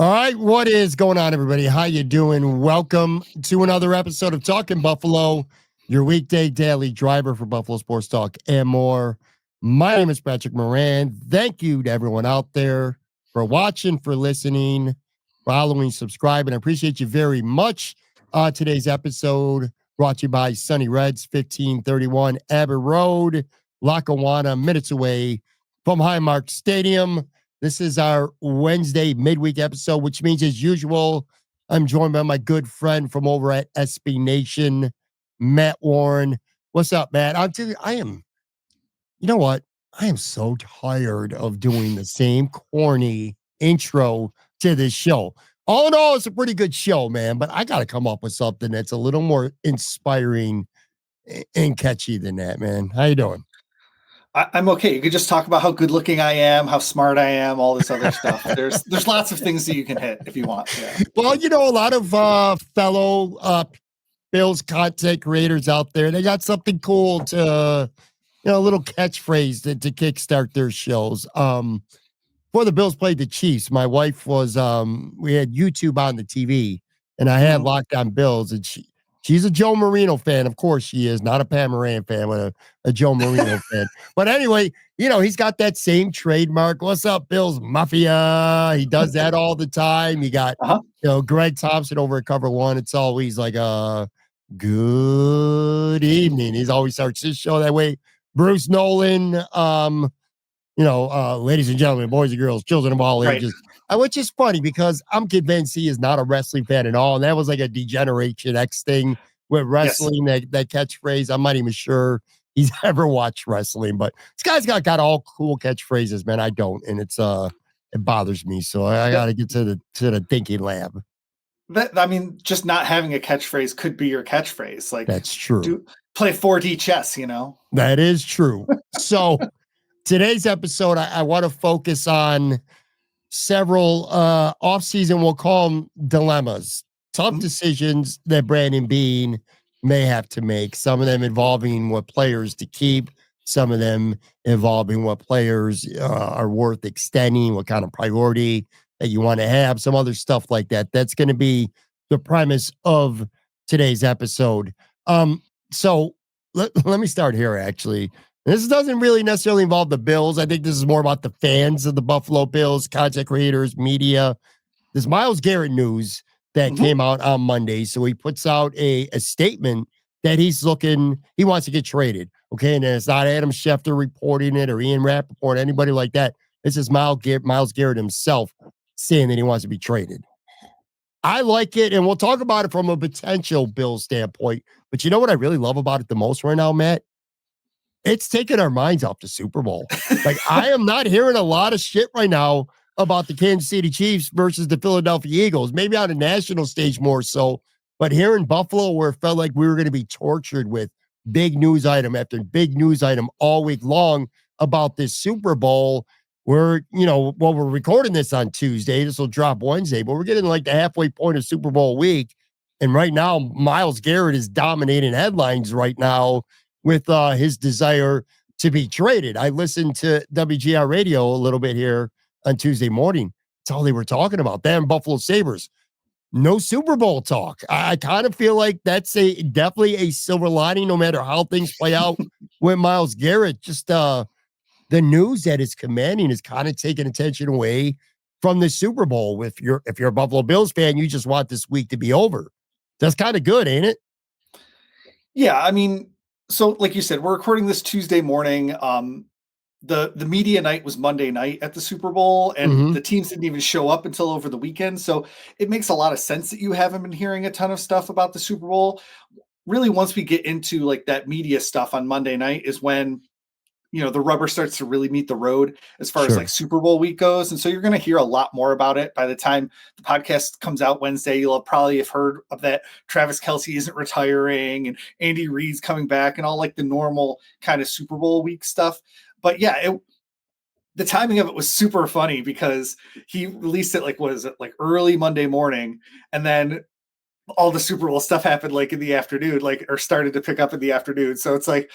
All right, what is going on, everybody? How you doing? Welcome to another episode of Talking Buffalo, your weekday daily driver for Buffalo Sports Talk and more. My name is Patrick Moran. Thank you to everyone out there for watching, for listening, following, subscribing. I appreciate you very much. Today's episode brought to you by Sunny Reds, 1531 Abbott Road, Lackawanna, minutes away from Highmark Stadium. This is our Wednesday midweek episode, which means, as usual, I'm joined by my good friend from over at SB Nation, Matt Warren. What's up, Matt? I'll tell you, you know what? I am so tired of doing the same corny intro to this show. All in all, it's a pretty good show, man, but I got to come up with something that's a little more inspiring and catchy than that, man. How you doing? I'm okay. You could just talk about how good looking I am, how smart I am, all this other stuff. There's lots of things that you can hit if you want. Yeah. Well, a lot of fellow Bills content creators out there, they got something cool to, a little catchphrase to kickstart their shows. Before the Bills played the Chiefs, my wife was, we had YouTube on the TV, and I had Locked On Bills, and she's a Joe Marino fan. Of course she is, not a Pat Moran fan, but a Joe Marino fan. But anyway, he's got that same trademark. What's up, Bills Mafia? He does that all the time. You got, Greg Thompson over at Cover One. It's always like a good evening. He's always starts his show that way. Bruce Nolan, ladies and gentlemen, boys and girls, children of all ages. Which is funny because I'm convinced he is not a wrestling fan at all. And that was like a Degeneration X thing with wrestling, that catchphrase. I'm not even sure he's ever watched wrestling, but this guy's got all cool catchphrases, man. I don't. And it bothers me. So I got to get to the thinking lab. Just not having a catchphrase could be your catchphrase. Like, that's true. Play 4D chess, That is true. So today's episode, I want to focus on several offseason, we'll call them dilemmas, tough decisions that Brandon Beane may have to make. Some of them involving what players to keep, some of them involving what players are worth extending, what kind of priority that you want to have, some other stuff like that. That's going to be the premise of today's episode. So let me start here, actually. This doesn't really necessarily involve the Bills. I think this is more about the fans of the Buffalo Bills, content creators, media. There's Myles Garrett news that came out on Monday. So he puts out a statement that he wants to get traded. Okay. And it's not Adam Schefter reporting it or Ian Rappaport, anybody like that. This is Myles Garrett himself saying that he wants to be traded. I like it. And we'll talk about it from a potential Bills standpoint. But you know what I really love about it the most right now, Matt? It's taking our minds off the Super Bowl. Like, I am not hearing a lot of shit right now about the Kansas City Chiefs versus the Philadelphia Eagles, maybe on a national stage more so, but here in Buffalo, where it felt like we were going to be tortured with big news item after big news item all week long about this Super Bowl, we're recording this on Tuesday. This will drop Wednesday, but we're getting like the halfway point of Super Bowl week. And right now, Myles Garrett is dominating headlines right now with his desire to be traded. I listened to WGR radio a little bit here on Tuesday morning. That's all they were talking about. Damn Buffalo Sabres. No Super Bowl talk. I kind of feel like that's definitely a silver lining, no matter how things play out with Myles Garrett. Just the news that is commanding is kind of taking attention away from the Super Bowl. If you're a Buffalo Bills fan, you just want this week to be over. That's kind of good, ain't it? Yeah, so like you said, we're recording this Tuesday morning. The media night was Monday night at the Super Bowl, and the teams didn't even show up until over the weekend. So it makes a lot of sense that you haven't been hearing a ton of stuff about the Super Bowl. Really, once we get into like that media stuff on Monday night is when, the rubber starts to really meet the road as far as like Super Bowl week goes. And so you're going to hear a lot more about it by the time the podcast comes out Wednesday. You'll probably have heard of that Travis Kelce isn't retiring and Andy Reid's coming back and all like the normal kind of Super Bowl week stuff. But yeah, the timing of it was super funny because he released it like early Monday morning. And then all the Super Bowl stuff happened like in the afternoon, like, or started to pick up in the afternoon. So it's like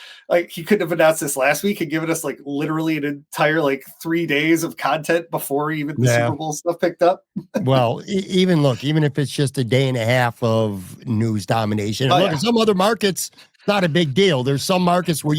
he couldn't have announced this last week and given us like literally an entire like 3 days of content before even the Yeah. Super Bowl stuff picked up. Well, even if it's just a day and a half of news domination. And Oh look, in yeah. some other markets, not a big deal. There's some markets where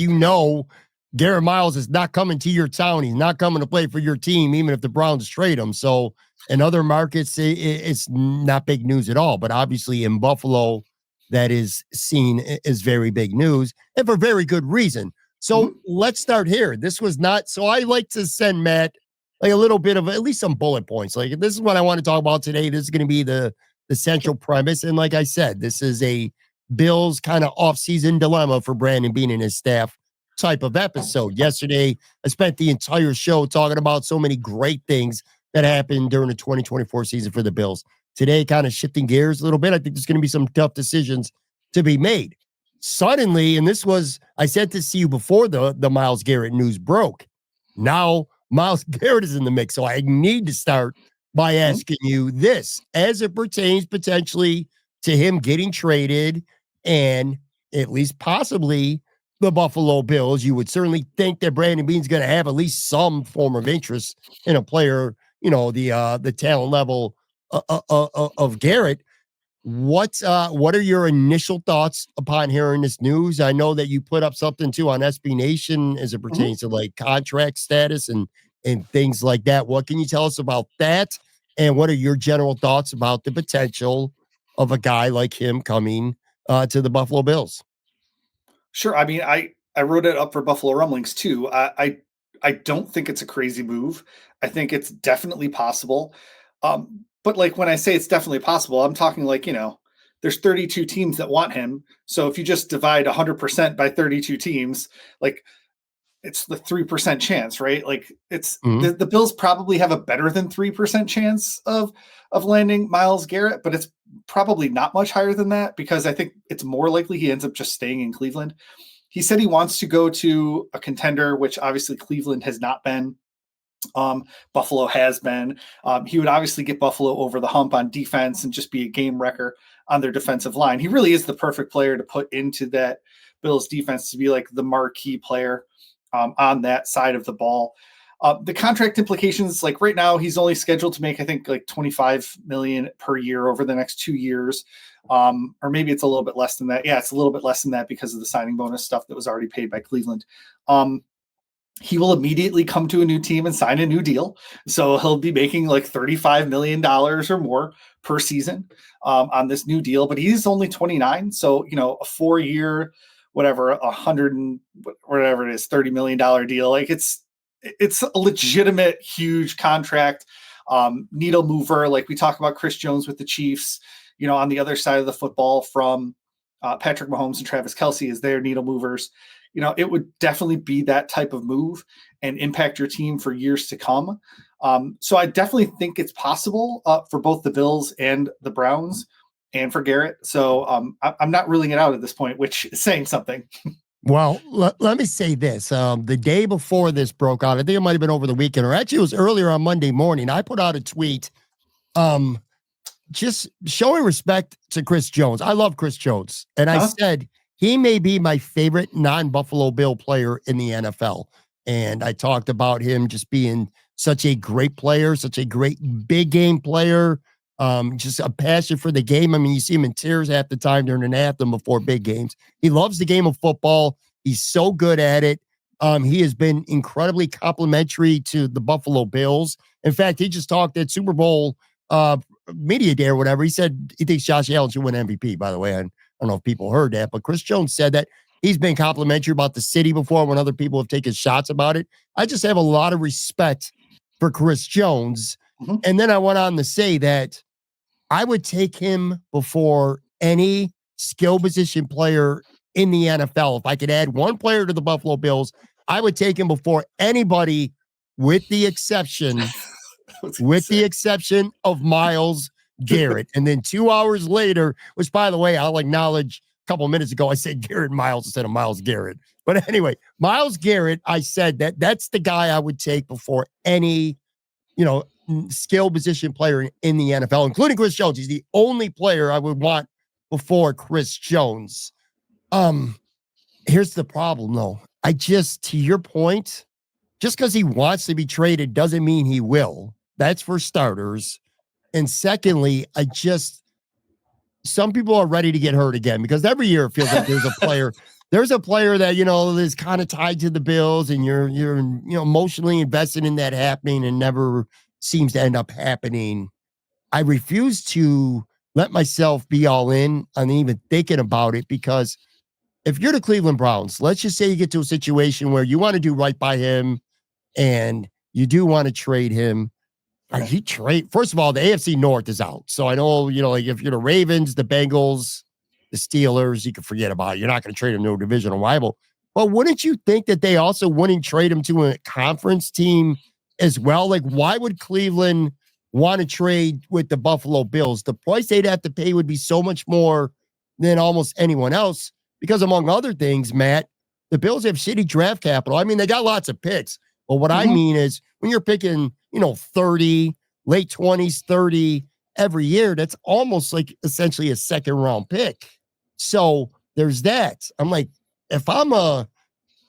Garrett Miles is not coming to your town. He's not coming to play for your team, even if the Browns trade him. So in other markets, it's not big news at all. But obviously in Buffalo, that is seen as very big news, and for very good reason. So Mhm. let's start here. This was not so I like to send Matt like a little bit of at least some bullet points. Like this is what I want to talk about today. This is going to be the central premise. And like I said, this is a Bills kind of off-season dilemma for Brandon Beane and his staff type of episode. Yesterday, I spent the entire show talking about so many great things that happened during the 2024 season for the Bills. Today, kind of shifting gears a little bit. I think there's going to be some tough decisions to be made. Suddenly, and this was, I said this to you before the Myles Garrett news broke. Now, Myles Garrett is in the mix. So I need to start by Mhm. asking you this as it pertains potentially to him getting traded and at least possibly the Buffalo Bills. You would certainly think that Brandon Beane's going to have at least some form of interest in a player, the talent level of Garrett. What are your initial thoughts upon hearing this news? I know that you put up something too on SB Nation as it Mhm. pertains to like contract status and things like that. What can you tell us about that? And what are your general thoughts about the potential of a guy like him coming to the Buffalo Bills? Sure. I mean, I wrote it up for Buffalo Rumblings too. I don't think it's a crazy move. I think it's definitely possible. But like when I say it's definitely possible, I'm talking like, there's 32 teams that want him. So if you just divide 100% by 32 teams, like it's the 3% chance, right? Like it's Mhm. the Bills probably have a better than 3% chance of landing Myles Garrett, but it's probably not much higher than that because I think it's more likely he ends up just staying in Cleveland. He said he wants to go to a contender, which obviously Cleveland has not been. Buffalo has been. He would obviously get Buffalo over the hump on defense and just be a game wrecker on their defensive line. He really is the perfect player to put into that Bills defense to be like the marquee player on that side of the ball. The contract implications, like right now, he's only scheduled to make, I think, like 25 million per year over the next 2 years. Or maybe it's a little bit less than that. Yeah, it's a little bit less than that because of the signing bonus stuff that was already paid by Cleveland. He will immediately come to a new team and sign a new deal. So he'll be making like $35 million or more per season on this new deal. But he's only 29. So, a 4 year, whatever, 100 and whatever it is, $30 million deal. Like it's a legitimate, huge contract. Needle mover. Like we talk about Chris Jones with the Chiefs, on the other side of the football from Patrick Mahomes and Travis Kelce as their needle movers. It would definitely be that type of move and impact your team for years to come. So I definitely think it's possible for both the Bills and the Browns and for Garrett. So I'm not ruling it out at this point, which is saying something. Well, let me say this. The day before this broke out, I think it might have been over the weekend, or actually it was earlier on Monday morning. I put out a tweet um, just showing respect to Chris Jones. I love Chris Jones. And I Uh-huh. said he may be my favorite non-Buffalo Bill player in the NFL. And I talked about him just being such a great player, such a great big game player, just a passion for the game. I mean, you see him in tears half the time during an anthem before big games. He loves the game of football. He's so good at it. He has been incredibly complimentary to the Buffalo Bills. In fact, he just talked at Super Bowl media day or whatever. He said he thinks Josh Allen should win MVP, by the way. I don't know if people heard that, but Chris Jones said that he's been complimentary about the city before when other people have taken shots about it. I just have a lot of respect for Chris Jones. Mhm. And then I went on to say that I would take him before any skill position player in the NFL. If I could add one player to the Buffalo Bills, I would take him before anybody with the exception I was gonna say. of Myles Garrett. And then 2 hours later, which by the way, I'll acknowledge a couple of minutes ago, I said Garrett Miles instead of Myles Garrett. But anyway, Myles Garrett, I said that's the guy I would take before any, skill position player in the NFL, including Chris Jones. He's the only player I would want before Chris Jones. Here's the problem, though. To your point, just because he wants to be traded doesn't mean he will. That's for starters. And secondly, some people are ready to get hurt again because every year it feels like there's a player. There's a player that is kind of tied to the Bills, and you're emotionally invested in that happening, and never seems to end up happening. I refuse to let myself be all in on even thinking about it, because if you're the Cleveland Browns, let's just say you get to a situation where you want to do right by him and you do want to trade him. You trade, first of all, the AFC North is out. So I know, like if you're the Ravens, the Bengals, the Steelers, you can forget about it. You're not going to trade him to a divisional rival. But wouldn't you think that they also wouldn't trade him to a conference team as well? Like, why would Cleveland want to trade with the Buffalo Bills? The price they'd have to pay would be so much more than almost anyone else, because among other things, Matt, the Bills have shitty draft capital. I mean, they got lots of picks. But what I mean is, when you're picking, 30, late 20s, 30 every year, that's almost like essentially a second round pick. So there's that. I'm like, if I'm a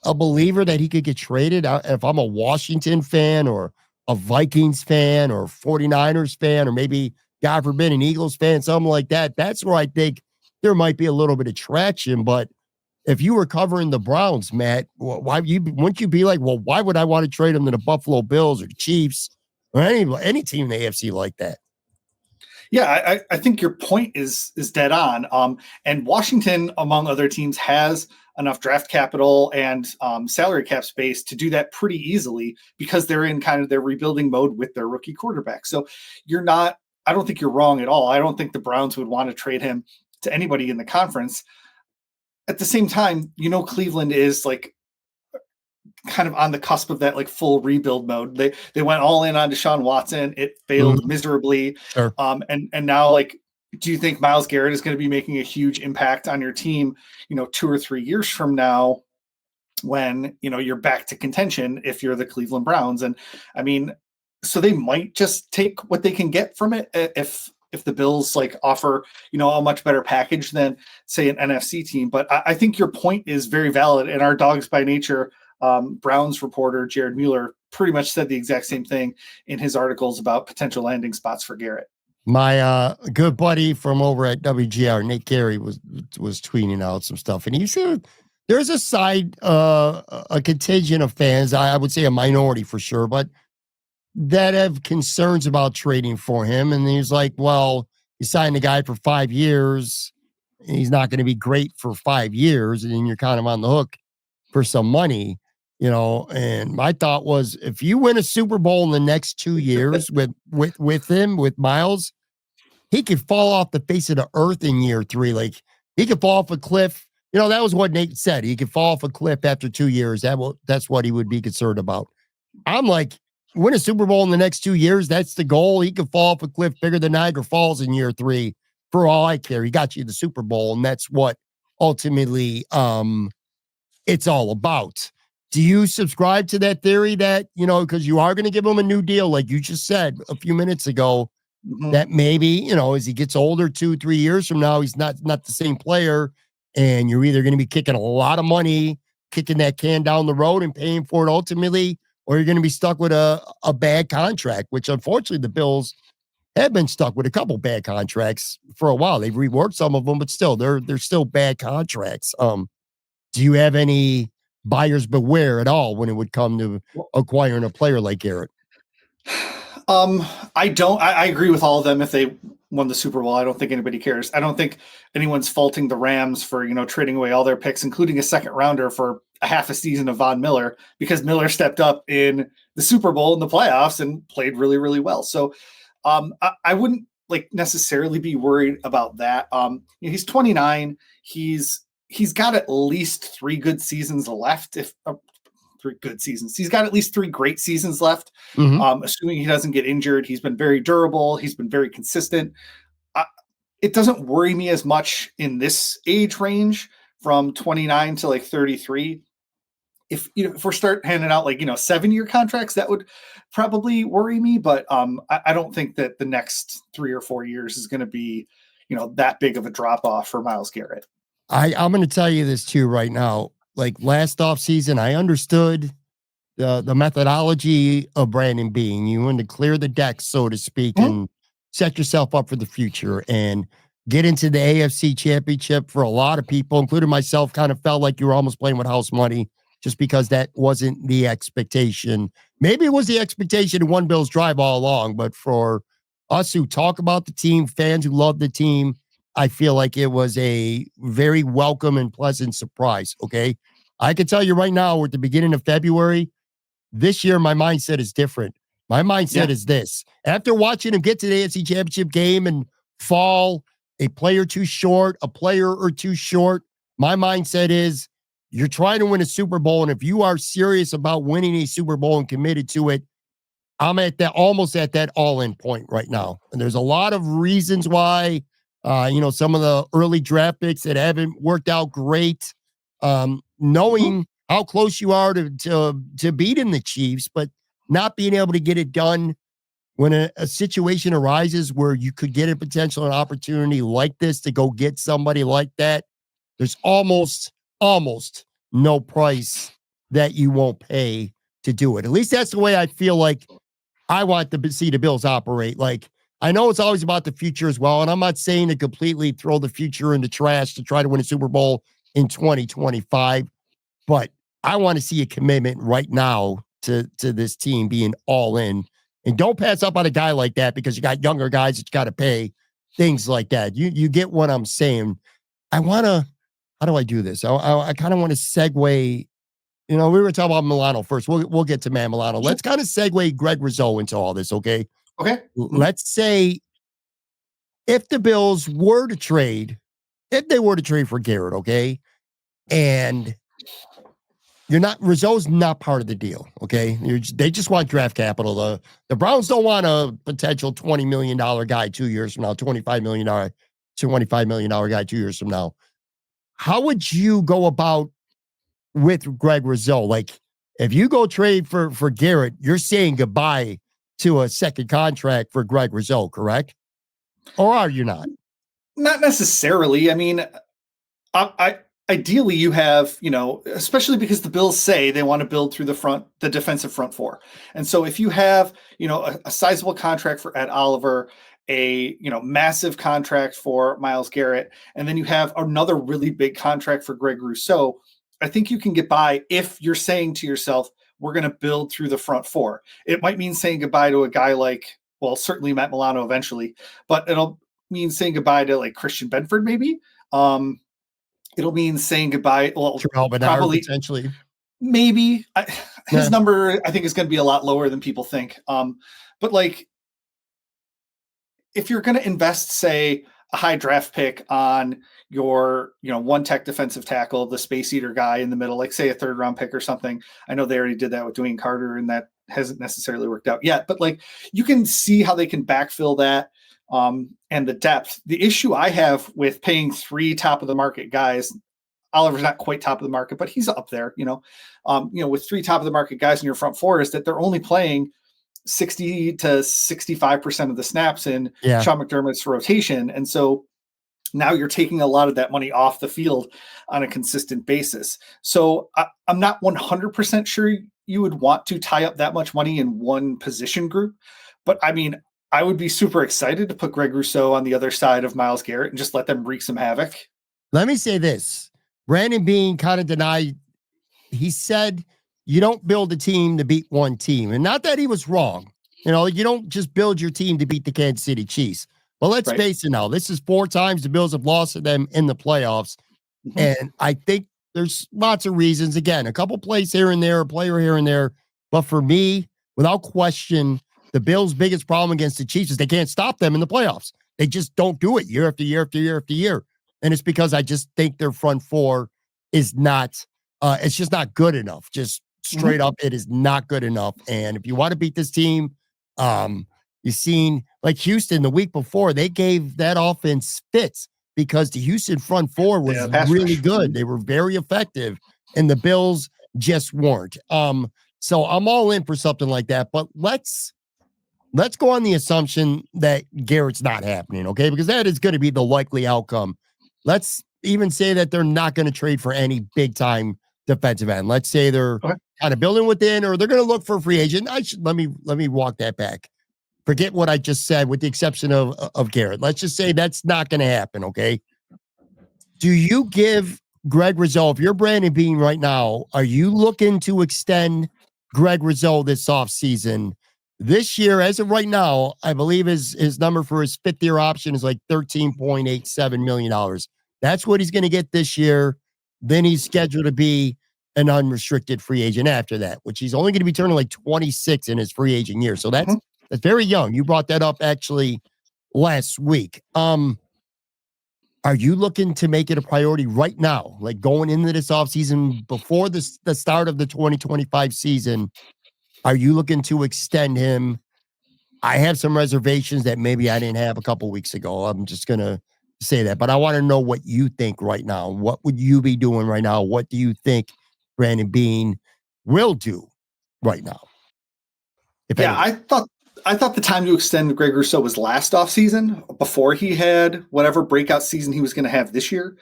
believer that he could get traded, if I'm a Washington fan or a Vikings fan or 49ers fan, or maybe, God forbid, an Eagles fan, something like that, that's where I think there might be a little bit of traction. But if you were covering the Browns, Matt, wouldn't you be like, well, why would I want to trade him to the Buffalo Bills or the Chiefs or any team in the AFC like that? Yeah, I think your point is dead on. And Washington, among other teams, has enough draft capital and salary cap space to do that pretty easily, because they're in kind of their rebuilding mode with their rookie quarterback. So I don't think you're wrong at all. I don't think the Browns would want to trade him to anybody in the conference. At the same time, Cleveland is like kind of on the cusp of that like full rebuild mode. They went all in on Deshaun Watson. It failed miserably. Sure. And now, like, do you think Myles Garrett is going to be making a huge impact on your team, 2 or 3 years from now, when, you're back to contention if you're the Cleveland Browns? And I mean, so they might just take what they can get from it if the Bills like offer, a much better package than, say, an NFC team. But I think your point is very valid. And our Dogs by Nature Browns reporter Jared Mueller pretty much said the exact same thing in his articles about potential landing spots for Garrett. My good buddy from over at WGR, Nate Carey, was tweeting out some stuff, and he said there's a side, a contingent of fans, I would say a minority for sure, but that have concerns about trading for him. And he's like, well, you signed the guy for 5 years, and he's not going to be great for 5 years, and then you're kind of on the hook for some money, And my thought was, if you win a Super Bowl in the next 2 years with Myles, he could fall off the face of the earth in year 3. Like, he could fall off a cliff. That was what Nate said. He could fall off a cliff after 2 years. That's what he would be concerned about. I'm like, win a Super Bowl in the next 2 years. That's the goal. He could fall off a cliff bigger than Niagara Falls in year 3. For all I care, he got you the Super Bowl, and that's what ultimately it's all about. Do you subscribe to that theory that, because you are going to give him a new deal, like you just said a few minutes ago, that maybe, as he gets older, 2-3 years from now, he's not the same player, and you're either going to be kicking a lot of money, kicking that can down the road and paying for it ultimately, or you're going to be stuck with a bad contract, which unfortunately the Bills have been stuck with a couple bad contracts for a while. They've reworked some of them, but still, they're still bad contracts. Do you have any buyers beware at all when it would come to acquiring a player like Garrett? I don't. I agree with all of them. If they won the Super Bowl, I don't think anybody cares. I don't think anyone's faulting the Rams for trading away all their picks, including a second rounder for a half a season of Von Miller, because Miller stepped up in the Super Bowl in the playoffs and played really, really well. So I wouldn't like necessarily be worried about that. He's 29. He's got at least 3 good seasons left. If 3 good seasons. He's got at least 3 great seasons left. Assuming he doesn't get injured. He's been very durable. He's been very consistent. It doesn't worry me as much in this age range from 29 to like 33. If we start handing out like 7-year contracts, that would probably worry me. But I don't think that the next 3 or 4 years is going to be that big of a drop off for Myles Garrett. I'm going to tell you this too right now. Like last offseason, I understood the methodology of Brandon Beane. You want to clear the deck, so to speak, and set yourself up for the future and get into the AFC Championship. For a lot of people, including myself, kind of felt like you were almost playing with house money just because that wasn't the expectation. Maybe it was the expectation in one Bills drive all along, but for us who talk about the team, fans who love the team, I feel like it was a very welcome and pleasant surprise. Okay. I can tell you right now, we're at the beginning of February. This year, my mindset is different. My mindset is this. After watching him get to the AFC Championship game and fall a player too short, a player or two short, my mindset is you're trying to win a Super Bowl. And if you are serious about winning a Super Bowl and committed to it, I'm at that almost at that all-in point right now. And there's a lot of reasons why, some of the early draft picks that haven't worked out great. Knowing how close you are to beating the Chiefs, but not being able to get it done when a situation arises where you could get a potential an opportunity like this to go get somebody like that. There's almost no price that you won't pay to do it. At least that's the way I feel like I want to see the Bills operate. Like, I know it's always about the future as well, and I'm not saying to completely throw the future in the trash to try to win a Super Bowl in 2025, but I want to see a commitment right now to this team being all in. And don't pass up on a guy like that because you got younger guys that you got to pay, things like that. You get what I'm saying. How do I do this? I kind of want to segue. We were talking about Milano first. We'll get to Matt Milano. Let's kind of segue Greg Rousseau into all this, okay? Okay. Let's say if the Bills were to trade, if they were to trade for Garrett, okay, and Rousseau's not part of the deal, okay? They just want draft capital. The Browns don't want a potential $20 million guy 2 years from now, $25 million guy 2 years from now. How would you go about with Greg Rousseau? Like, if you go trade for Garrett, you're saying goodbye to a second contract for Greg Rousseau, correct? Or are you not? Not necessarily. I mean, I ideally you have, especially because the Bills say they want to build through the defensive front four. And so if you have, a sizable contract for Ed Oliver, a, massive contract for Myles Garrett, and then you have another really big contract for Greg Rousseau, I think you can get by if you're saying to yourself, we're going to build through the front four. It might mean saying goodbye to a guy like, well, certainly Matt Milano eventually, but it'll mean saying goodbye to like Christian Benford, maybe. It'll mean saying goodbye. Well, Terrell probably potentially. Maybe his number, I think, is going to be a lot lower than people think. But like, if you're going to invest, say, a high draft pick on your, one tech defensive tackle, the space eater guy in the middle, like say a third round pick or something. I know they already did that with Dwayne Carter, and that hasn't necessarily worked out yet. But like, you can see how they can backfill that. And the depth. The issue I have with paying 3 top of the market guys, Oliver's not quite top of the market, but he's up there, with 3 top of the market guys in your front four, is that they're only playing 60 to 65% of the snaps in Sean McDermott's rotation. And so now you're taking a lot of that money off the field on a consistent basis. So I'm not 100% sure you would want to tie up that much money in one position group, but I mean, I would be super excited to put Greg Rousseau on the other side of Myles Garrett and just let them wreak some havoc. Let me say this. Brandon Beane kind of denied. He said, you don't build a team to beat one team. And not that he was wrong. You don't just build your team to beat the Kansas City Chiefs. But let's face it now. This is 4 times the Bills have lost to them in the playoffs. Mm-hmm. And I think there's lots of reasons. Again, a couple plays here and there, a player here and there. But for me, without question, the Bills' biggest problem against the Chiefs is they can't stop them in the playoffs. They just don't do it year after year after year after year. And it's because I just think their front four is not, it's just not good enough. Just straight up, it is not good enough. And if you want to beat this team, you've seen like Houston the week before, they gave that offense fits because the Houston front four was really good. They were very effective, and the Bills just weren't. So I'm all in for something like that. But let's let's go on the assumption that Garrett's not happening, okay? Because that is going to be the likely outcome. Let's even say that they're not going to trade for any big time defensive end. Let's say they're kind of building within, or they're going to look for a free agent. Let me walk that back. Forget what I just said, with the exception of Garrett. Let's just say that's not going to happen, okay? Do you give Greg Rousseau, if you're Brandon Beane right now, are you looking to extend Greg Rousseau this offseason? This year, as of right now, I believe his number for his fifth year option is like $13.87 million. That's what he's going to get this year. Then he's scheduled to be an unrestricted free agent after that, which he's only going to be turning like 26 in his free agent year. So that's very young. You brought that up actually last week. Are you looking to make it a priority right now, like going into this offseason before the start of the 2025 season? Are you looking to extend him? I have some reservations that maybe I didn't have a couple weeks ago. I'm just going to say that, but I want to know what you think right now. What would you be doing right now? What do you think Brandon Beane will do right now? Yeah, I thought the time to extend Greg Rousseau was last offseason, before he had whatever breakout season he was going to have this year.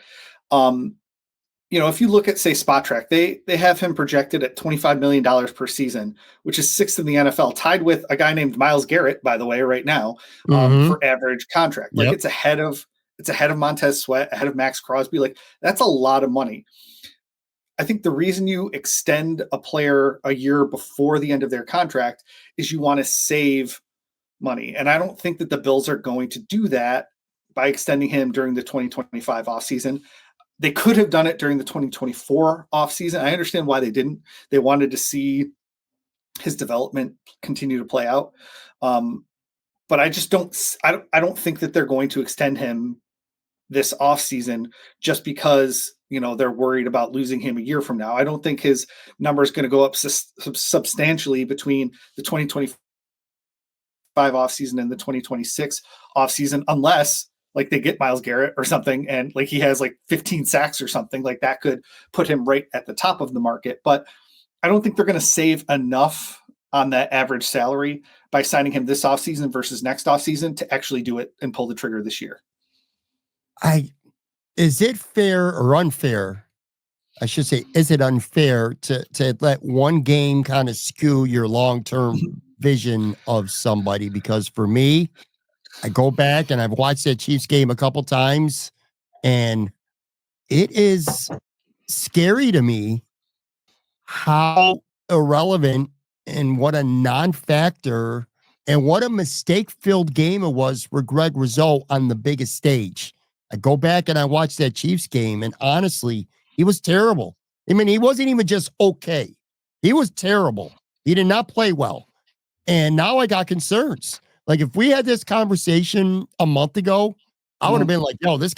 If you look at, say, Spot Track, they have him projected at $25 million per season, which is sixth in the NFL, tied with a guy named Myles Garrett, by the way, right now, for average contract. Like, it's ahead of Montez Sweat, ahead of Max Crosby. Like, that's a lot of money. I think the reason you extend a player a year before the end of their contract is you want to save money. And I don't think that the Bills are going to do that by extending him during the 2025 offseason. They could have done it during the 2024 offseason. I understand why they didn't. They wanted to see his development continue to play out. But I just don't think that they're going to extend him this offseason just because, they're worried about losing him a year from now. I don't think his number is going to go up substantially between the 2025 offseason and the 2026 offseason, unless like they get Myles Garrett or something, and like he has like 15 sacks or something, like that could put him right at the top of the market. But I don't think they're going to save enough on that average salary by signing him this offseason versus next offseason to actually do it and pull the trigger this year. Is it fair or unfair? I should say, is it unfair to let one game kind of skew your long-term vision of somebody? Because for me, I go back and I've watched that Chiefs game a couple times, and it is scary to me how irrelevant and what a non-factor and what a mistake-filled game it was for Greg Rousseau on the biggest stage. I go back and I watch that Chiefs game, and honestly, he was terrible. I mean, he wasn't even just okay. He was terrible. He did not play well. And now I got concerns. Like, if we had this conversation a month ago, I would have been like, yo, this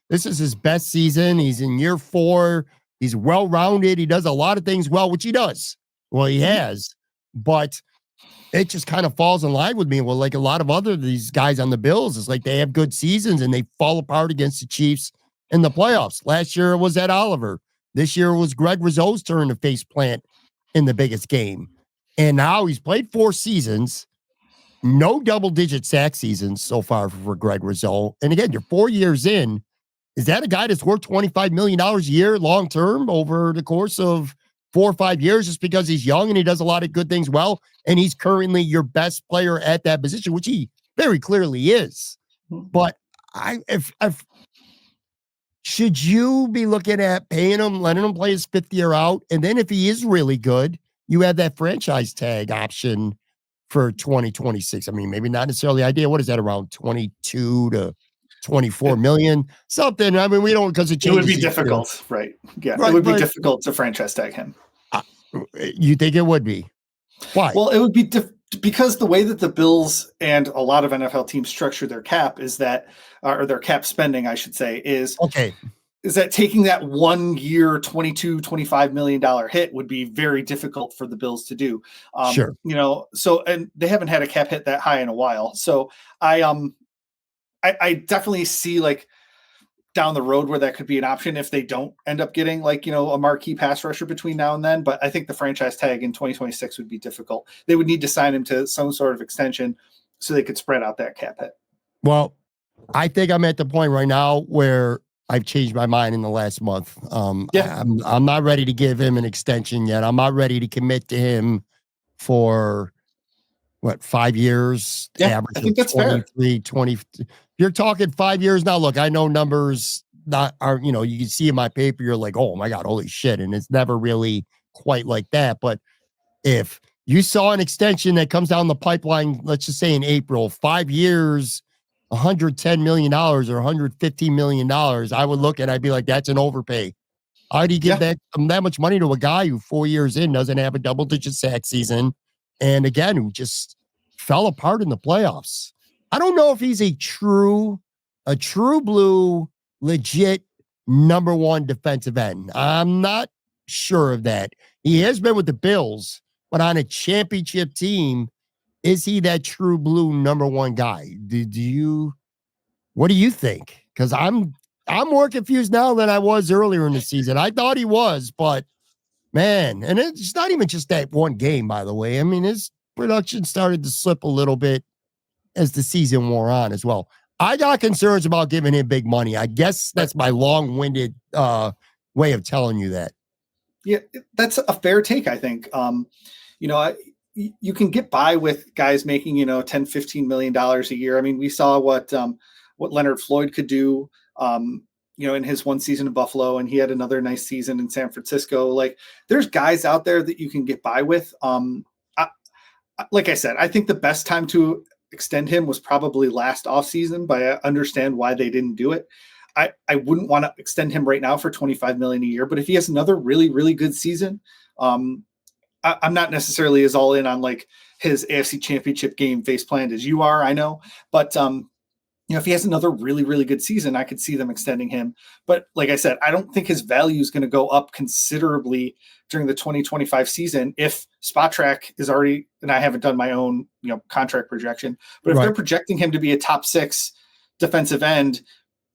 is his best season. He's in year 4. He's well-rounded. He does a lot of things well, which he does. Well, he has. But it just kind of falls in line with me. Well, like a lot of these guys on the Bills, it's like they have good seasons and they fall apart against the Chiefs in the playoffs. Last year it was Ed Oliver. This year it was Greg Rousseau's turn to face plant in the biggest game. And now he's played 4 seasons, no double-digit sack seasons so far for Greg Rousseau. And again, you're 4 years in. Is that a guy that's worth $25 million a year long-term over the course of 4 or 5 years just because he's young and he does a lot of good things well, and he's currently your best player at that position, which he very clearly is? But should you be looking at paying him, letting him play his 5th year out, and then if he is really good, you have that franchise tag option for 2026? I mean, maybe not necessarily ideal. What is that, around 22 to 24 million? Something. I mean, we don't, because it would be difficult, right? Yeah, right, it would be difficult to franchise tag him. You think it would be? Why? Well, it would be because the way that the Bills and a lot of NFL teams structure their cap is that, or their cap spending, I should say, is that taking that 1 year, $25 million hit would be very difficult for the Bills to do. Sure. So, and they haven't had a cap hit that high in a while. So I definitely see, like, down the road where that could be an option if they don't end up getting like, a marquee pass rusher between now and then. But I think the franchise tag in 2026 would be difficult. They would need to sign him to some sort of extension so they could spread out that cap hit. Well, I think I'm at the point right now where I've changed my mind in the last month. I'm not ready to give him an extension yet. I'm not ready to commit to him for 5 years, Yeah, average I of think that's fair. 20. You're talking 5 years now. Look, I know numbers you can see in my paper, you're like, oh my God, holy shit. And it's never really quite like that. But if you saw an extension that comes down the pipeline, let's just say in April, 5 years, $110 million or $115 million, I would look and I'd be like, that's an overpay. How do you give that much money to a guy who 4 years in doesn't have a double-digit sack season, and again, who just fell apart in the playoffs? I don't know if he's a true blue, legit number one defensive end. I'm not sure of that. He has been with the Bills, but on a championship team, is he that true blue number one guy? What do you think? Because I'm more confused now than I was earlier in the season. I thought he was, but man, and it's not even just that one game, by the way. I mean, his production started to slip a little bit as the season wore on as well. I got concerns about giving him big money. I guess that's my long-winded way of telling you that. Yeah, that's a fair take, I think. You can get by with guys making, $10-15 million a year. I mean, we saw what Leonard Floyd could do, in his one season in Buffalo, and he had another nice season in San Francisco. Like, there's guys out there that you can get by with. Like I said, I think the best time to extend him was probably last offseason, but I understand why they didn't do it. I wouldn't want to extend him right now for $25 million a year, but if he has another really, really good season, I'm not necessarily as all in on like his AFC Championship game face planned as you are, I know, but if he has another really, really good season, I could see them extending him. But like I said, I don't think his value is going to go up considerably during the 2025 season if Spot Track is already, and I haven't done my own, contract projection, but if they're projecting him to be a top 6 defensive end,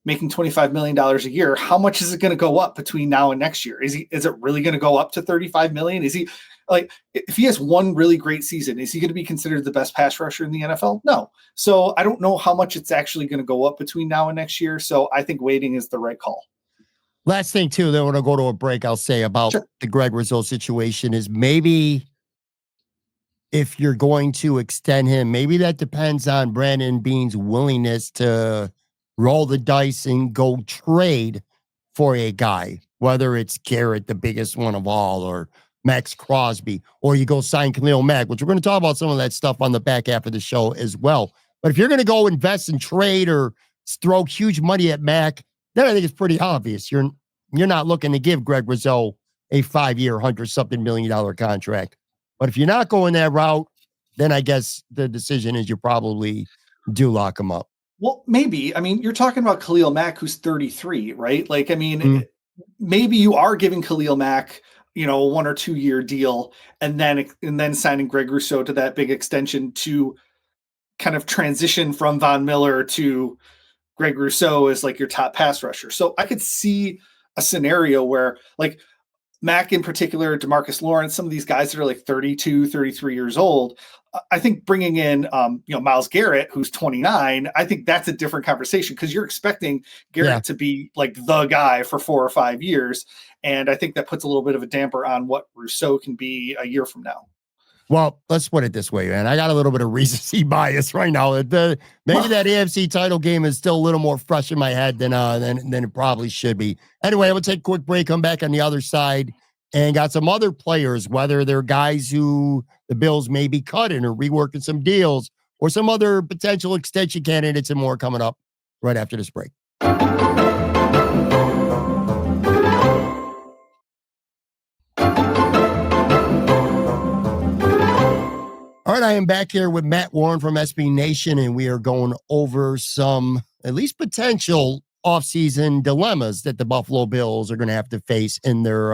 making $25 million a year, how much is it going to go up between now and next year? Is it really going to go up to $35 million? Is he like, if he has one really great season, is he going to be considered the best pass rusher in the NFL? No. So I don't know how much it's actually going to go up between now and next year. So I think waiting is the right call. Last thing too, then when I go to a break, I'll say about the Greg Rousseau situation is maybe if you're going to extend him, maybe that depends on Brandon Beane's willingness to roll the dice and go trade for a guy, whether it's Garrett, the biggest one of all, or Max Crosby, or you go sign Khalil Mack, which we're going to talk about some of that stuff on the back half of the show as well. But if you're going to go invest and trade or throw huge money at Mack, then I think it's pretty obvious you're not looking to give Greg Rousseau a 5-year, $100-something million contract. But if you're not going that route, then I guess the decision is you probably do lock him up. Well, maybe. I mean, you're talking about Khalil Mack, who's 33, right? Like, I mean, maybe you are giving Khalil Mack, a 1 or 2 year deal, and then signing Greg Rousseau to that big extension to kind of transition from Von Miller to Greg Rousseau as like your top pass rusher. So I could see a scenario where like Mack in particular, DeMarcus Lawrence, some of these guys that are like 32, 33 years old, I think bringing in, Myles Garrett, who's 29, I think that's a different conversation because you're expecting Garrett to be like the guy for 4 or 5 years. And I think that puts a little bit of a damper on what Rousseau can be a year from now. Well, let's put it this way, man. I got a little bit of recency bias right now. Maybe that AFC title game is still a little more fresh in my head than it probably should be. Anyway, we'll take a quick break, come back on the other side, and got some other players, whether they're guys who the Bills may be cutting or reworking some deals, or some other potential extension candidates and more coming up right after this break. All right, I am back here with Matt Warren from SB Nation, and we are going over some at least potential offseason dilemmas that the Buffalo Bills are going to have to face in their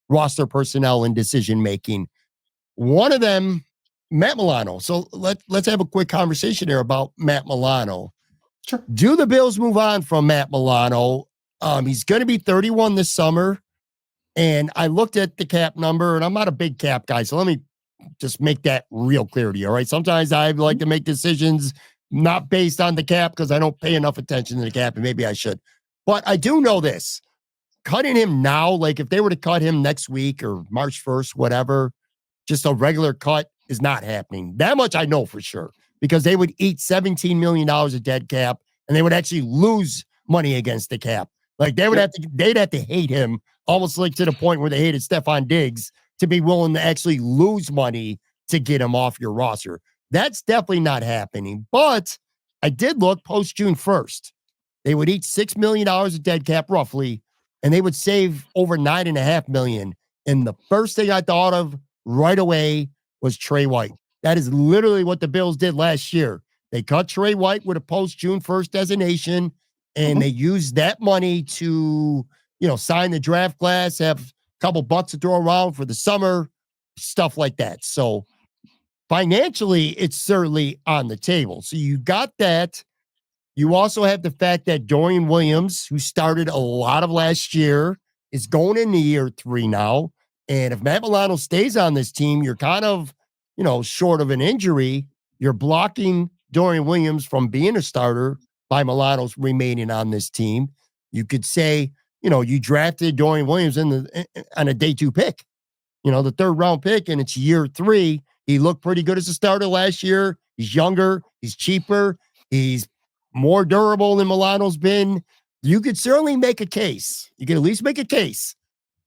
roster personnel and decision-making. One of them, Matt Milano. So let's have a quick conversation here about Matt Milano. Sure. Do the Bills move on from Matt Milano? He's going to be 31 this summer. And I looked at the cap number, and I'm not a big cap guy. So let me just make that real clear to you. All right. Sometimes I like to make decisions not based on the cap because I don't pay enough attention to the cap, and maybe I should. But I do know this: cutting him now, like if they were to cut him next week or March 1st, whatever, just a regular cut is not happening. That much I know for sure, because they would eat $17 million of dead cap, and they would actually lose money against the cap. Like they'd have to hate him almost like to the point where they hated Stephon Diggs to be willing to actually lose money to get him off your roster. That's definitely not happening. But I did look post June 1st. They would eat $6 million of dead cap roughly, and they would save over $9.5 million. And the first thing I thought of right away was Trey White. That is literally what the Bills did last year. They cut Trey White with a post June 1st designation, and they used that money to, sign the draft class, have a couple bucks to throw around for the summer, stuff like that. So financially, it's certainly on the table. So you got that. You also have the fact that Dorian Williams, who started a lot of last year, is going into year 3 now. And if Matt Milano stays on this team, you're kind of, short of an injury. You're blocking Dorian Williams from being a starter by Milano's remaining on this team. You could say, you drafted Dorian Williams on a day 2 pick, the 3rd round pick, and it's year 3. He looked pretty good as a starter last year. He's younger. He's cheaper. He's more durable than Milano's been. You could certainly make a case. You could at least make a case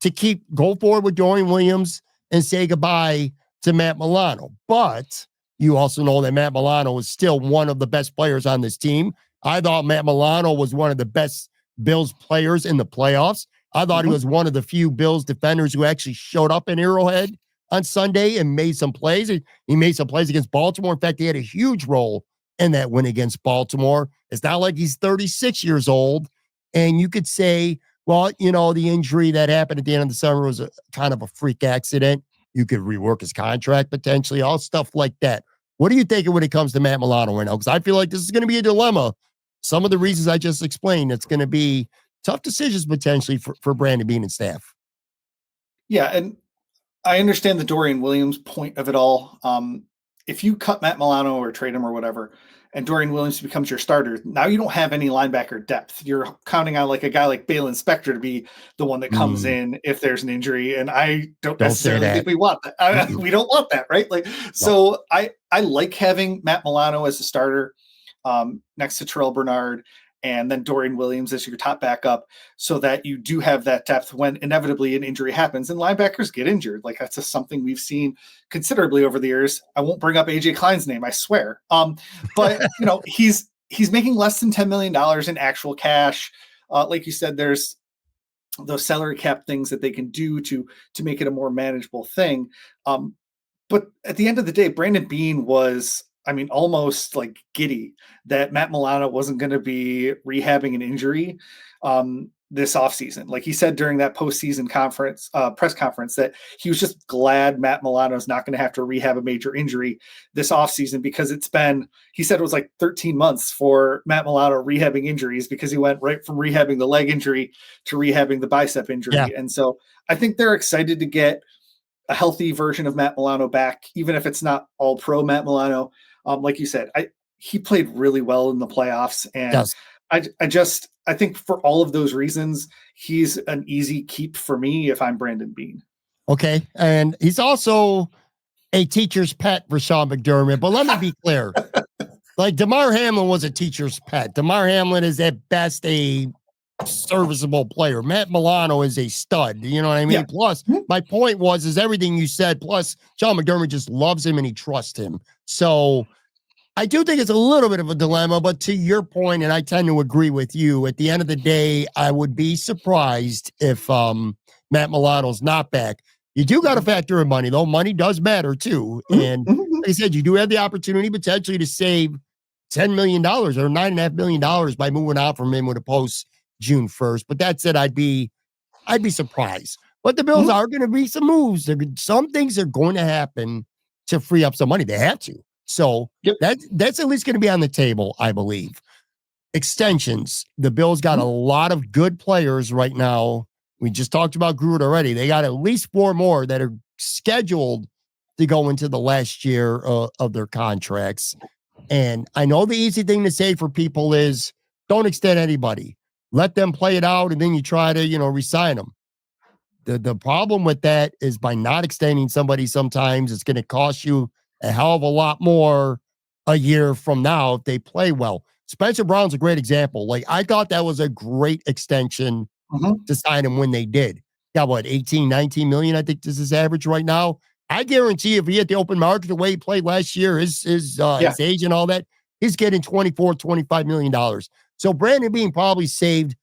to go forward with Dorian Williams and say goodbye to Matt Milano. But you also know that Matt Milano is still one of the best players on this team. I thought Matt Milano was one of the best Bills players in the playoffs. I thought he was one of the few Bills defenders who actually showed up in Arrowhead on Sunday and made some plays. He made some plays against Baltimore. In fact, he had a huge role in that win against Baltimore. It's not like he's 36 years old. And you could say, well, the injury that happened at the end of the summer was a kind of a freak accident. You could rework his contract potentially, all stuff like that. What are you thinking when it comes to Matt Milano right now? Because I feel like this is going to be a dilemma. Some of the reasons I just explained, it's going to be tough decisions potentially for Brandon Beane and staff. Yeah, and I understand the Dorian Williams point of it all. If you cut Matt Milano or trade him or whatever, and Dorian Williams becomes your starter, now you don't have any linebacker depth. You're counting on like a guy like Balin Spector to be the one that comes in if there's an injury, and I don't necessarily think we want that. We don't want that, right? So I like having Matt Milano as a starter next to Terrell Bernard, and then Dorian Williams as your top backup, so that you do have that depth when inevitably an injury happens. And linebackers get injured. Like that's just something we've seen considerably over the years. I won't bring up AJ Klein's name, I swear. But he's making less than $10 million in actual cash. Like you said, there's those salary cap things that they can do to make it a more manageable thing. But at the end of the day, Brandon Beane was, almost like giddy that Matt Milano wasn't going to be rehabbing an injury this offseason. Like he said during that postseason press conference, that he was just glad Matt Milano is not going to have to rehab a major injury this offseason, because he said it was like 13 months for Matt Milano rehabbing injuries, because he went right from rehabbing the leg injury to rehabbing the bicep injury. Yeah. And so I think they're excited to get a healthy version of Matt Milano back, even if it's not all pro Matt Milano. Like you said, he played really well in the playoffs, and yes. I think for all of those reasons, he's an easy keep for me if I'm Brandon Beane. Okay, and he's also a teacher's pet for Sean McDermott. But let me be clear, like Damar Hamlin was a teacher's pet. Damar Hamlin is at best a serviceable player. Matt Milano is a stud. You know what I mean? Yeah. Plus, my point is everything you said. Plus, Sean McDermott just loves him and he trusts him. So I do think it's a little bit of a dilemma, but to your point, and I tend to agree with you, at the end of the day, I would be surprised if Matt Milano's not back. You do got to factor in money, though. Money does matter, too. And like I said, you do have the opportunity potentially to save $10 million or $9.5 million by moving out from him with a post June 1st. But that said, I'd be surprised. But the Bills are going to be some moves. Some things are going to happen to free up some money. They have to. So that's at least going to be on the table, I believe. extensions. The Bills got a lot of good players right now. We just talked about Groot already. They got at least 4 more that are scheduled to go into the last year of their contracts. And I know the easy thing to say for people is don't extend anybody. Let them play it out, and then you try to, resign them. The problem with that is by not extending somebody, sometimes it's going to cost you a hell of a lot more a year from now if they play well. Spencer Brown's a great example. Like, I thought that was a great extension to sign him when they did. Got what, 18, 19 million, I think this is average right now. I guarantee if he hit the open market the way he played last year, his age and all that, he's getting $24-25 million. So Brandon Beane probably saved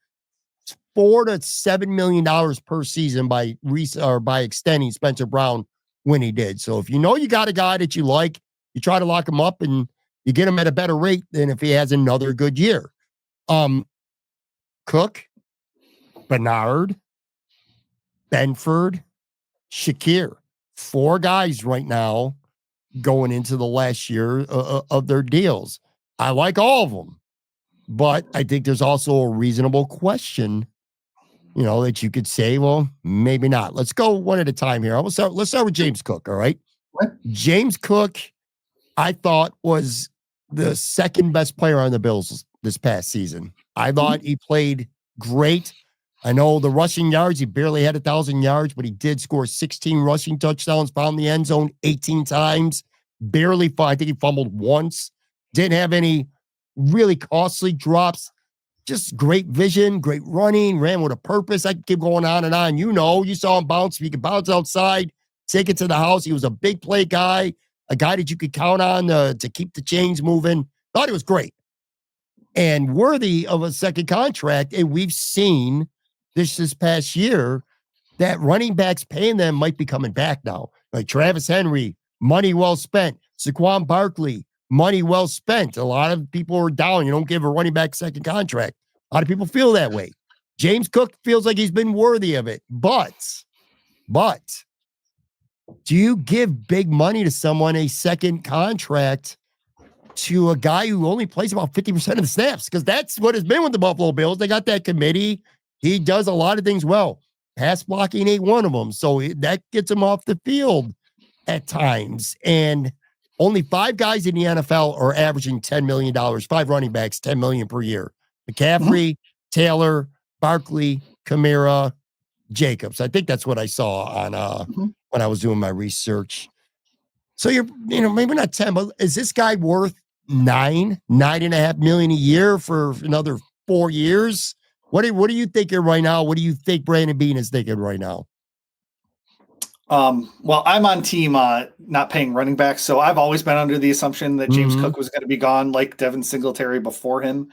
$4 to $7 million per season by extending Spencer Brown when he did. So if you know you got a guy that you like, you try to lock him up and you get him at a better rate than if he has another good year. Cook, Bernard, Benford, Shakir, 4 guys right now going into the last year of their deals. I like all of them, but I think there's also a reasonable question, that you could say, well, maybe not. Let's go one at a time here. Let's start with James Cook. All right. What? James Cook, I thought, was the second best player on the Bills this past season. I thought he played great. I know the rushing yards, he barely had 1,000 yards, but he did score 16 rushing touchdowns, found the end zone 18 times, I think he fumbled once, didn't have any really costly drops, just great vision, great running, ran with a purpose. I could keep going on and on. You saw him bounce. He could bounce outside, take it to the house. He was a big play guy, a guy that you could count on to keep the chains moving. Thought he was great and worthy of a second contract. And we've seen this past year that running backs paying them might be coming back now. Like Travis Henry, money well spent. Saquon Barkley, money well spent. A lot of people are down. You don't give a running back second contract. A lot of people feel that way. James Cook feels like he's been worthy of it. But do you give big money to someone a second contract to a guy who only plays about 50% of the snaps? Because that's what has been with the Buffalo Bills. They got that committee. He does a lot of things well. Pass blocking ain't one of them. So that gets him off the field at times. And only 5 guys in the NFL are averaging $10 million, 5 running backs, $10 million per year. McCaffrey, Taylor, Barkley, Kamara, Jacobs. I think that's what I saw on when I was doing my research. So you're, maybe not 10, but is this guy worth $9.5 million a year for another 4 years? What are you thinking right now? What do you think Brandon Beane is thinking right now? Well, I'm on team not paying running backs, so I've always been under the assumption that James Cook was going to be gone, like Devin Singletary before him.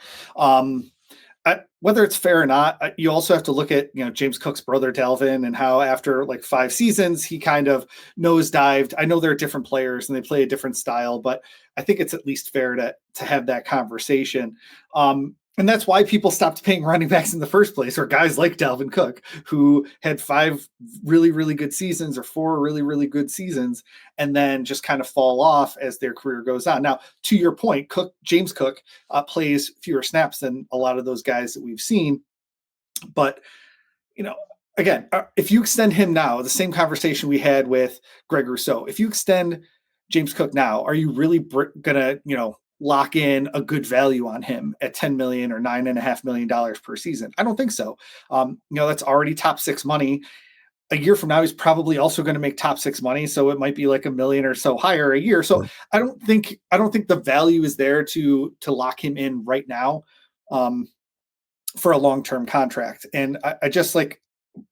Whether it's fair or not, you also have to look at James Cook's brother Dalvin and how after like 5 seasons he kind of nosedived. I know they're different players and they play a different style, but I think it's at least fair to have that conversation. And that's why people stopped paying running backs in the first place, or guys like Dalvin Cook, who had 5 really, really good seasons or 4 really, really good seasons, and then just kind of fall off as their career goes on. Now, to your point, James Cook plays fewer snaps than a lot of those guys that we've seen. But, again, if you extend him now, the same conversation we had with Greg Rousseau, if you extend James Cook now, are you really going to, lock in a good value on him at $10 million or $9.5 million per season? I don't think so. That's already top 6 money. A year from now, he's probably also going to make top 6 money. So it might be like $1 million or so higher a year. So I don't think the value is there to lock him in right now for a long-term contract. And I just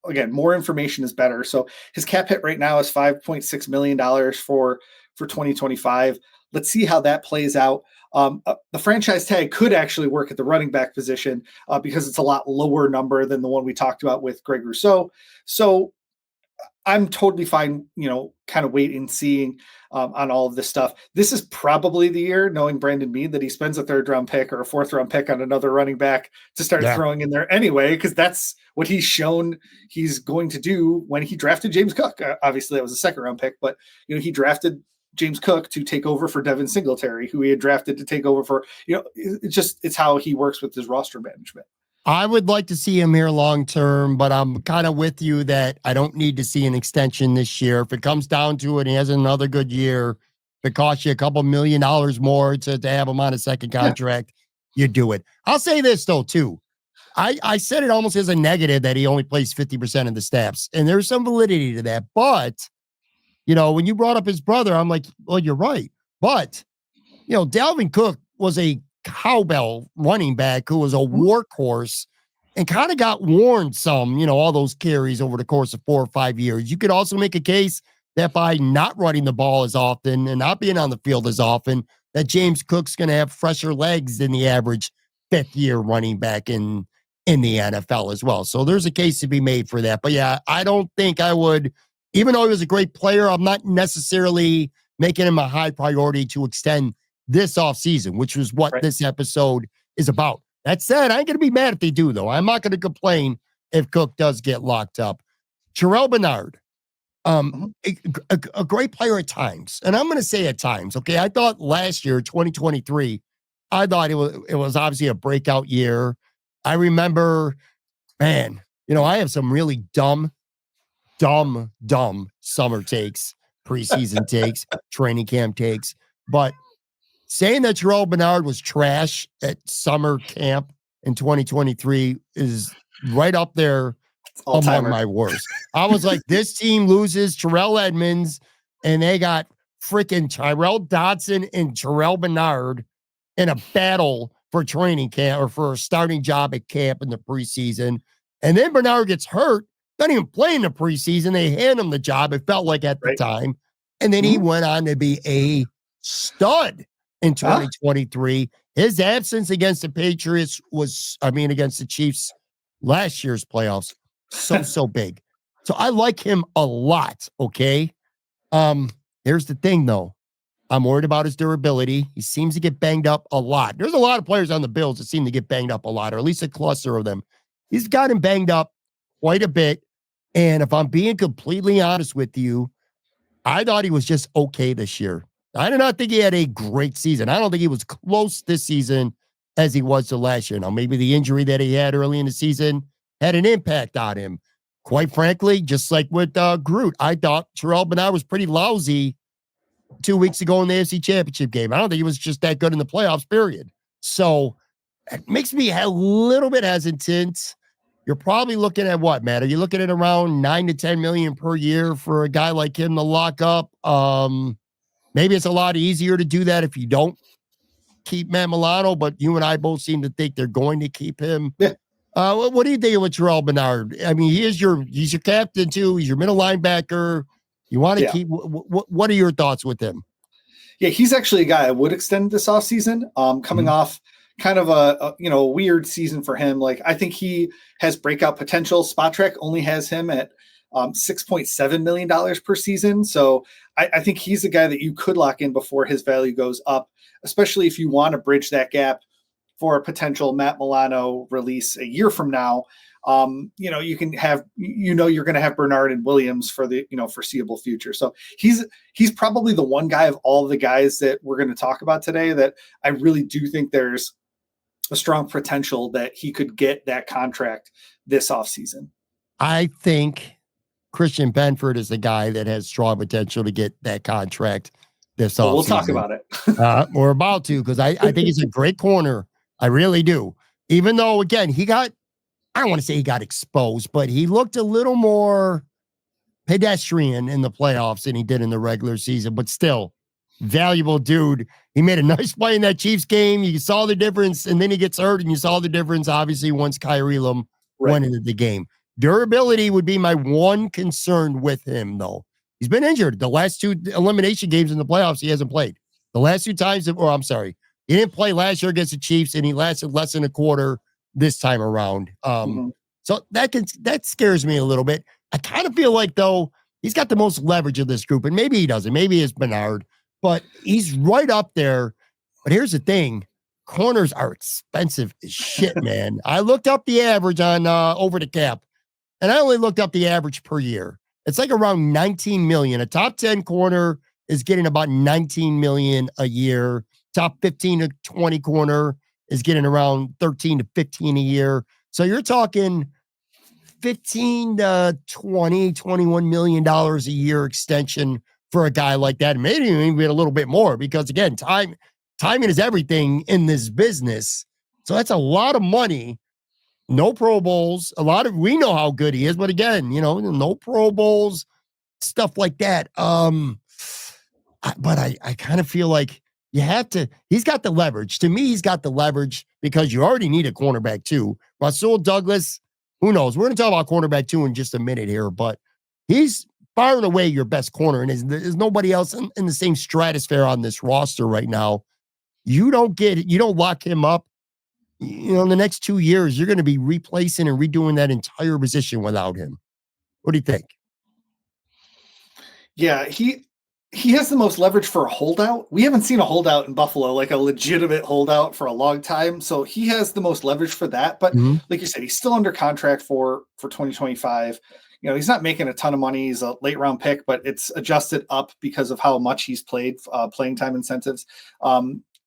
again, more information is better. So his cap hit right now is $5.6 million for 2025. Let's see how that plays out. The franchise tag could actually work at the running back position because it's a lot lower number than the one we talked about with Greg Rousseau. So I'm totally fine, kind of waiting and seeing on all of this stuff. This is probably the year, knowing Brandon Beane, that he spends a 3rd round pick or a 4th round pick on another running back to start throwing in there anyway, because that's what he's shown he's going to do when he drafted James Cook. Obviously, that was a 2nd round pick, but he drafted James Cook to take over for Devin Singletary, who he had drafted to take over for, it's how he works with his roster management. I would like to see him here long term, but I'm kind of with you that I don't need to see an extension this year. If it comes down to it, and he has another good year, if it costs you a couple $1 million more to have him on a second contract, you do it. I'll say this though, too. I said it almost as a negative that he only plays 50% of the snaps, and there's some validity to that. But, when you brought up his brother, I'm like, well, you're right. But, Dalvin Cook was a cowbell running back who was a workhorse and kind of got worn some, all those carries over the course of 4 or 5 years. You could also make a case that by not running the ball as often and not being on the field as often, that James Cook's going to have fresher legs than the average 5th-year running back in the NFL as well. So there's a case to be made for that. But yeah, I don't think I would, even though he was a great player, I'm not necessarily making him a high priority to extend this offseason, which was what this episode is about. That said, I ain't going to be mad if they do, though. I'm not going to complain if Cook does get locked up. Terrell Bernard, a great player at times. And I'm going to say at times, okay, I thought last year, 2023, I thought it was obviously a breakout year. I remember, man, I have some really dumb summer takes, preseason takes, training camp takes. But saying that Terrell Bernard was trash at summer camp in 2023 is right up there among my worst. I was like, this team loses Terrell Edmonds, and they got freaking Tyrell Dodson and Terrell Bernard in a battle for training camp or for a starting job at camp in the preseason. And then Bernard gets hurt, doesn't even play in the preseason. They hand him the job, it felt like at the time. And then he went on to be a stud in 2023. His absence against the Patriots against the Chiefs last year's playoffs, so big. So I like him a lot, okay? Here's the thing, though. I'm worried about his durability. He seems to get banged up a lot. There's a lot of players on the Bills that seem to get banged up a lot, or at least a cluster of them. He's gotten banged up quite a bit. And if I'm being completely honest with you, I thought he was just okay this year. I do not think he had a great season. I don't think he was close this season as he was to last year. Now, maybe the injury that he had early in the season had an impact on him. Quite frankly, just like with Groot, I thought Terrell Bernard was pretty lousy 2 weeks ago in the AFC Championship game. I don't think he was just that good in the playoffs, period. So it makes me a little bit hesitant. You're probably looking at what, Matt? Are you looking at around 9 to 10 million per year for a guy like him to lock up? Maybe it's a lot easier to do that if you don't keep Matt Milano, but you and I both seem to think they're going to keep him. Yeah. What do you think with Terrell Bernard? I mean, he's your captain too. He's your middle linebacker. You want to keep. What are your thoughts with him? Yeah, he's actually a guy I would extend this offseason. Coming off kind of a weird season for him. Like, I think he has breakout potential. Spot Track only has him at $6.7 million per season. So I think he's a guy that you could lock in before his value goes up, especially if you want to bridge that gap for a potential Matt Milano release a year from now. You can have, you're going to have Bernard and Williams for the, foreseeable future. So he's probably the one guy of all the guys that we're going to talk about today that I really do think there's a strong potential that he could get that contract this offseason. I think Christian Benford is the guy that has strong potential to get that contract this offseason. We'll talk about it. We're about to, because I think he's a great corner. I really do. Even though, again, I don't want to say he got exposed, but he looked a little more pedestrian in the playoffs than he did in the regular season, but still valuable dude. He made a nice play in that Chiefs game. You saw the difference, and then he gets hurt, and you saw the difference, obviously, once Kyrie Elam went into the game. Durability would be my one concern with him, though. He's been injured. The last 2 elimination games in the playoffs, he hasn't played. The last 2 times, he didn't play last year against the Chiefs, and he lasted less than a quarter this time around. So that scares me a little bit. I kind of feel like, though, he's got the most leverage of this group, and maybe he doesn't. Maybe it's Bernard, but he's right up there. But here's the thing. Corners are expensive as shit, man. I looked up the average on Over the Cap, and I only looked up the average per year. It's like around 19 million. A top 10 corner is getting about 19 million a year. Top 15 to 20 corner is getting around 13 to 15 a year. So you're talking 15 to 20, $21 million a year extension for a guy like that. Maybe even a little bit more because again, timing is everything in this business. So that's a lot of money. No Pro Bowls. We know how good he is, but again, no Pro Bowls, stuff like that. But I kind of feel like he's got the leverage. To me, he's got the leverage because you already need a cornerback too. Rousseau Douglas, who knows? We're going to talk about cornerback two in just a minute here, but he's far and away your best corner, and there's nobody else in the same stratosphere on this roster right now. You don't lock him up. In the next 2 years, you're going to be replacing and redoing that entire position without him. What do you think? Yeah, he has the most leverage for a holdout. We haven't seen a holdout in Buffalo, like a legitimate holdout for a long time. So he has the most leverage for that. But like you said, he's still under contract for 2025. He's not making a ton of money. He's a late round pick, but it's adjusted up because of how much he's played, playing time incentives.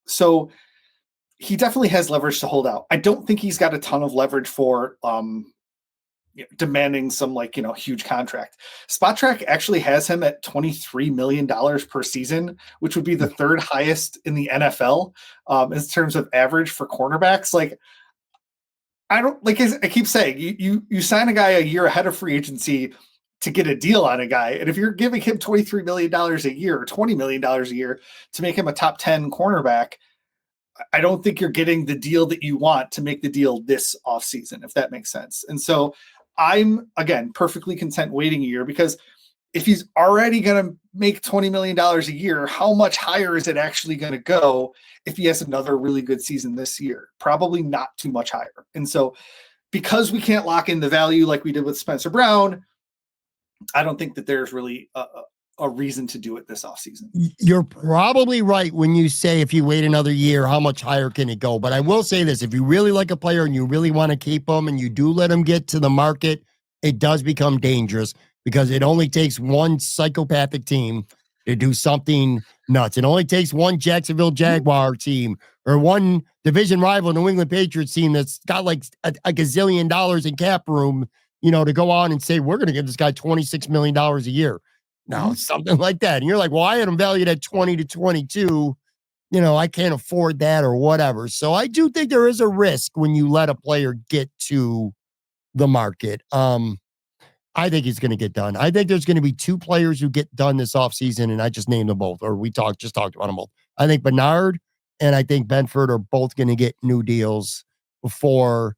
So he definitely has leverage to hold out. I don't think he's got a ton of leverage for demanding some huge contract. Spotrac actually has him at $23 million per season, which would be the third highest in the NFL in terms of average for cornerbacks. I keep saying, you sign a guy a year ahead of free agency to get a deal on a guy. And if you're giving him $23 million a year or $20 million a year to make him a top 10 cornerback, I don't think you're getting the deal that you want to make the deal this offseason, if that makes sense. And so I'm, again, perfectly content waiting a year because if he's already going to make $20 million a year, how much higher is it actually going to go if he has another really good season this year? Probably not too much higher. And so because we can't lock in the value like we did with Spencer Brown, I don't think that there's really a reason to do it this offseason. You're probably right when you say if you wait another year, how much higher can it go? But I will say this, if you really like a player and you really want to keep him and you do let him get to the market, it does become dangerous because it only takes one psychopathic team to do something nuts. It only takes one Jacksonville Jaguar team or one division rival New England Patriots team that's got like a gazillion dollars in cap room, to go on and say, we're going to give this guy $26 million a year. No, something like that. And you're like, well, I had him valued at 20 to 22. I can't afford that or whatever. So I do think there is a risk when you let a player get to the market. I think he's going to get done. I think there's going to be two players who get done this offseason, and I just named them both, or we just talked about them both. I think Bernard and I think Benford are both going to get new deals before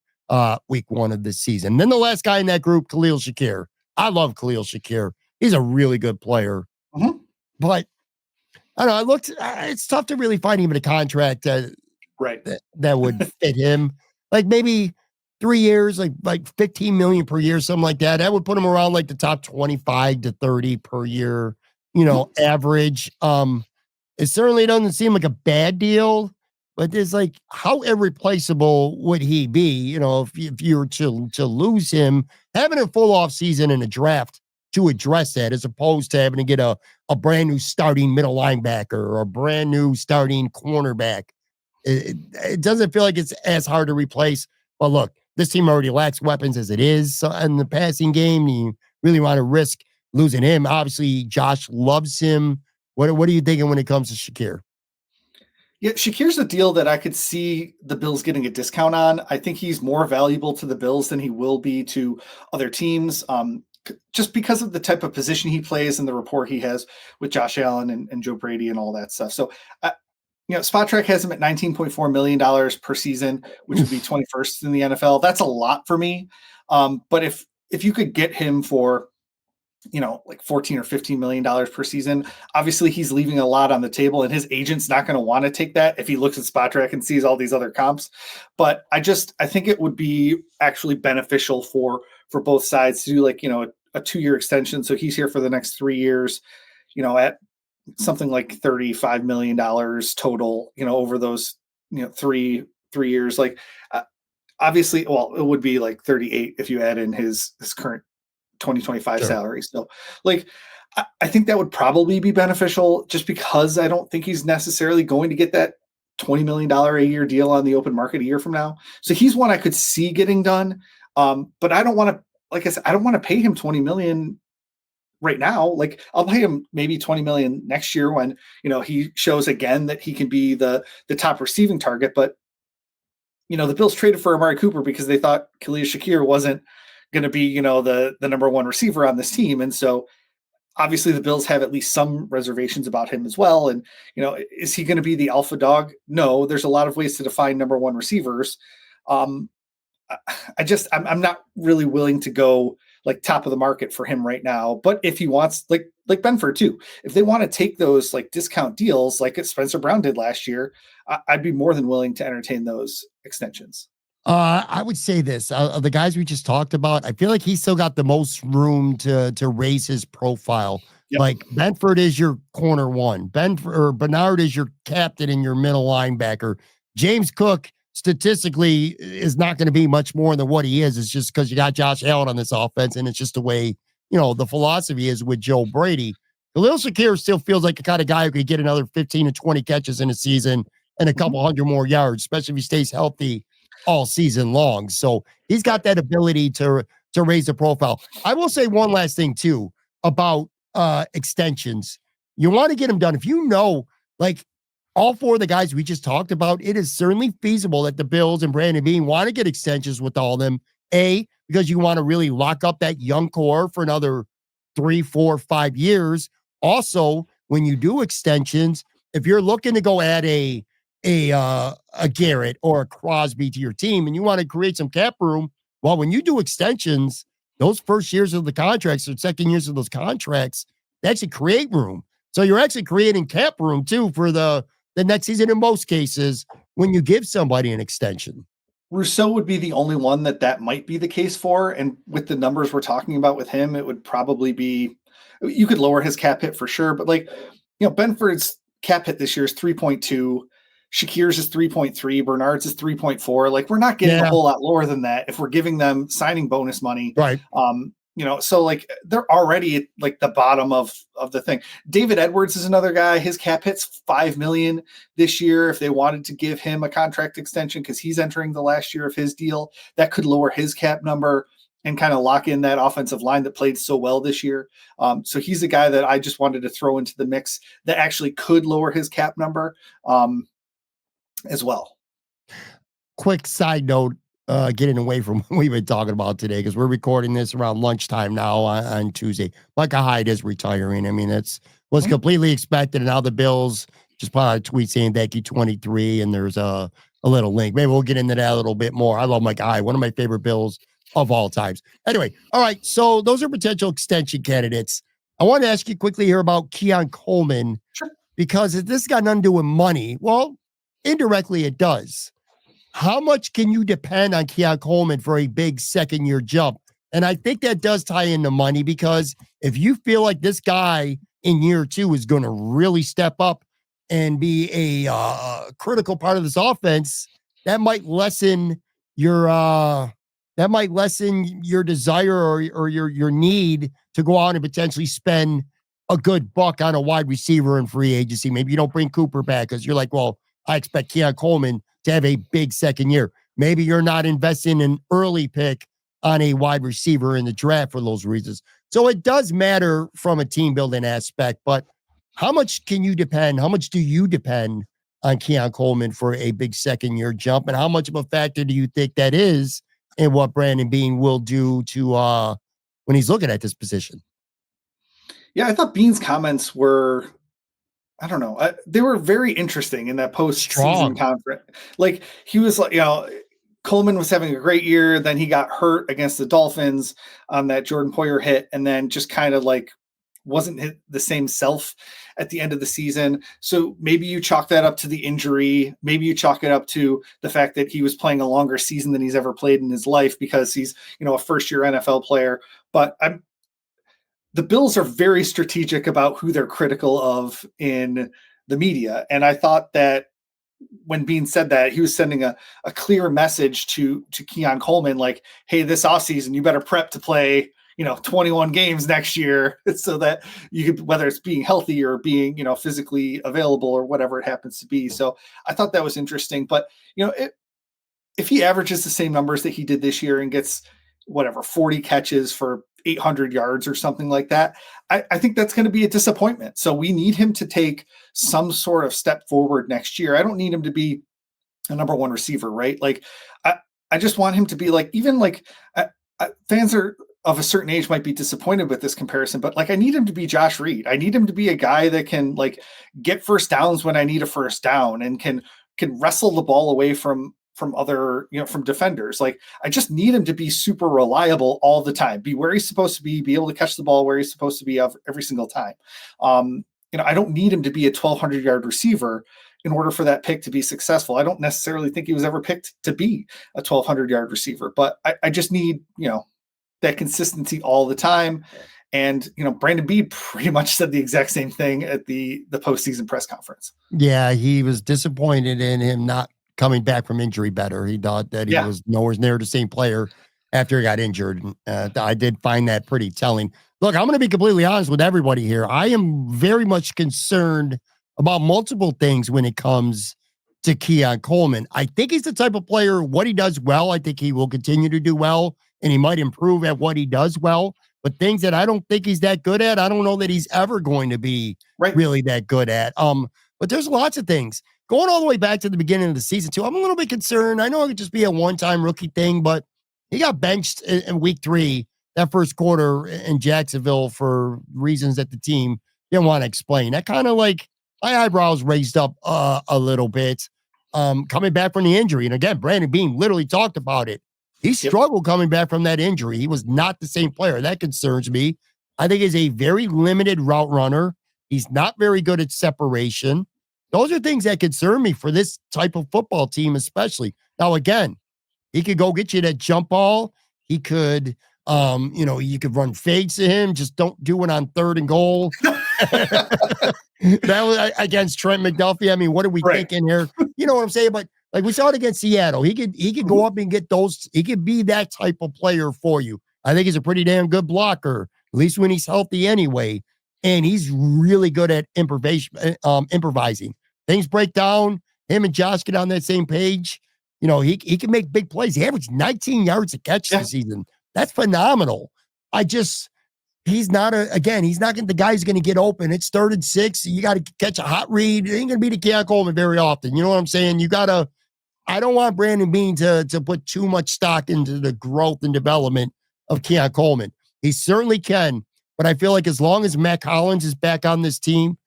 week 1 of this season. And then the last guy in that group, Khalil Shakir. I love Khalil Shakir. He's a really good player. But I don't know. I looked, it's tough to really find even a contract that would fit him. Like maybe 3 years, like 15 million per year, something like that. That would put him around like the top 25 to 30 per year, average. It certainly doesn't seem like a bad deal, but there's like, how irreplaceable would he be? If you were to lose him, having a full off season in a draft to address that, as opposed to having to get a brand new starting middle linebacker or a brand new starting cornerback. It doesn't feel like it's as hard to replace. But look, this team already lacks weapons as it is. So in the passing game, you really want to risk losing him. Obviously, Josh loves him. What are you thinking when it comes to Shakir? Yeah, Shakir's a deal that I could see the Bills getting a discount on. I think he's more valuable to the Bills than he will be to other teams. Just because of the type of position he plays and the rapport he has with Josh Allen and Joe Brady and all that stuff. So, Spotrac has him at $19.4 million per season, which would be 21st in the NFL. That's a lot for me. But if you could get him for, like $14 or $15 million per season, obviously he's leaving a lot on the table and his agent's not going to want to take that if he looks at Spotrac and sees all these other comps. But I think it would be actually beneficial for both sides to do a 2-year extension. So he's here for the next 3 years, at something like $35 million total, over those, 3 years. Obviously, well, it would be like 38 if you add in his current 2025 salary. So I think that would probably be beneficial just because I don't think he's necessarily going to get that $20 million a year deal on the open market a year from now. So he's one I could see getting done. But I don't want to, like I said, I don't want to pay him 20 million right now. Like I'll pay him maybe 20 million next year when, he shows again that he can be the top receiving target. But, the Bills traded for Amari Cooper because they thought Khalil Shakir wasn't going to be, the number one receiver on this team. And so obviously the Bills have at least some reservations about him as well. And, is he going to be the alpha dog? No, there's a lot of ways to define number one receivers. Um, I'm not really willing to go like top of the market for him right now. But if he wants, like Benford too, if they want to take those like discount deals, like Spencer Brown did last year, I'd be more than willing to entertain those extensions. I would say this: of the guys we just talked about, I feel like he's still got the most room to raise his profile. Yep. Like Benford is your corner one, Bernard is your captain and your middle linebacker. James Cook statistically is not going to be much more than what he is. It's just because you got Josh Allen on this offense, and it's just the way the philosophy is with Joe Brady. Khalil Shakir still feels like the kind of guy who could get another 15 to 20 catches in a season and a couple hundred more yards, especially if he stays healthy all season long. So he's got that ability to raise the profile. I will say one last thing too about extensions. You want to get them done. If like all four of the guys we just talked about, it is certainly feasible that the Bills and Brandon Beane want to get extensions with all of them. Because you want to really lock up that young core for another 3, 4, 5 years. Also, when you do extensions, if you're looking to go add a Garrett or a Crosby to your team and you want to create some cap room, well, when you do extensions, those first years of the contracts or second years of those contracts, they actually create room. So you're actually creating cap room too for the next season in most cases when you give somebody an extension. Rousseau would be the only one that might be the case for. And with the numbers we're talking about with him, it would probably be, you could lower his cap hit for sure. But Benford's cap hit this year is 3.2. Shakir's is 3.3. Bernard's is 3.4. Like we're not getting a whole lot lower than that if we're giving them signing bonus money. Right. So like they're already at like the bottom of the thing. David Edwards is another guy. His cap hit's $5 million this year. If they wanted to give him a contract extension because he's entering the last year of his deal, that could lower his cap number and kind of lock in that offensive line that played so well this year. So he's a guy that I just wanted to throw into the mix that actually could lower his cap number as well. Quick side note, getting away from what we've been talking about today, because we're recording this around lunchtime now on Tuesday. Micah Hyde is retiring. I mean, that's was completely expected. And now the Bills just put out a tweet saying thank you 23, and there's a little link. Maybe we'll get into that a little bit more. I love Micah Hyde, one of my favorite Bills of all times. Anyway, all right. So those are potential extension candidates. I want to ask you quickly here about Keon Coleman, because if this got nothing to do with money, well, indirectly it does. How much can you depend on Keon Coleman for a big second year jump? And I think that does tie into money, because if you feel like this guy in year 2 is going to really step up and be a critical part of this offense, that might lessen your desire or your need to go out and potentially spend a good buck on a wide receiver in free agency. Maybe you don't bring Cooper back because you're like, well, I expect Keon Coleman to have a big second year. Maybe you're not investing an early pick on a wide receiver in the draft for those reasons. So it does matter from a team building aspect, but how much do you depend on Keon Coleman for a big second year jump? And how much of a factor do you think that is in what Brandon Beane will do to when he's looking at this position? Yeah, I thought Beane's comments were, I don't know, they were very interesting in that postseason conference. Like he was like, Coleman was having a great year. Then he got hurt against the Dolphins on that Jordan Poyer hit, and then just kind of like wasn't the same self at the end of the season. So maybe you chalk that up to the injury. Maybe you chalk it up to the fact that he was playing a longer season than he's ever played in his life because he's, a first-year NFL player. But the Bills are very strategic about who they're critical of in the media. And I thought that when Beane said that, he was sending a clear message to Keon Coleman, like, hey, this offseason, you better prep to play 21 games next year so that you could, whether it's being healthy or being, physically available or whatever it happens to be. So I thought that was interesting. But, if he averages the same numbers that he did this year and gets 40 catches for 800 yards or something like that, I think that's going to be a disappointment. So we need him to take some sort of step forward next year. I don't need him to be a number one receiver, right? Like, I just want him to be like, even like fans are of a certain age might be disappointed with this comparison, but like, I need him to be Josh Reed. I need him to be a guy that can like get first downs when I need a first down and can wrestle the ball away from other, from defenders. Like, I just need him to be super reliable all the time, be where he's supposed to be able to catch the ball where he's supposed to be every single time. I don't need him to be a 1,200 yard receiver in order for that pick to be successful. I don't necessarily think he was ever picked to be a 1,200 yard receiver, but I just need, that consistency all the time. And, Brandon Beane pretty much said the exact same thing at the postseason press conference. Yeah, he was disappointed in him not coming back from injury better. He thought that he was nowhere near the same player after he got injured. I did find that pretty telling. Look, I'm going to be completely honest with everybody here. I am very much concerned about multiple things when it comes to Keon Coleman. I think he's the type of player, what he does well, I think he will continue to do well, and he might improve at what he does well. But things that I don't think he's that good at, I don't know that he's ever going to be really that good at. But there's lots of things. Going all the way back to the beginning of the season, too, I'm a little bit concerned. I know it could just be a one-time rookie thing, but he got benched in week 3, that first quarter in Jacksonville for reasons that the team didn't want to explain. That kind of like my eyebrows raised up a little bit coming back from the injury. And again, Brandon Beane literally talked about it. He struggled coming back from that injury. He was not the same player. That concerns me. I think he's a very limited route runner. He's not very good at separation. Those are things that concern me for this type of football team, especially. Now, again, he could go get you that jump ball. He could, you could run fades to him. Just don't do it on 3rd and goal. That was against Trent McDuffie. I mean, what are we thinking here? You know what I'm saying? But like we saw it against Seattle, he could go up and get those. He could be that type of player for you. I think he's a pretty damn good blocker, at least when he's healthy anyway. And he's really good at improvising. Things break down. Him and Josh get on that same page. He can make big plays. He averaged 19 yards a catch this season. That's phenomenal. He's not the guy who's going to get open. It's 3rd and 6. You got to catch a hot read. It ain't going to be the Keon Coleman very often. You know what I'm saying? I don't want Brandon Beane to put too much stock into the growth and development of Keon Coleman. He certainly can, but I feel like as long as Matt Collins is back on this team,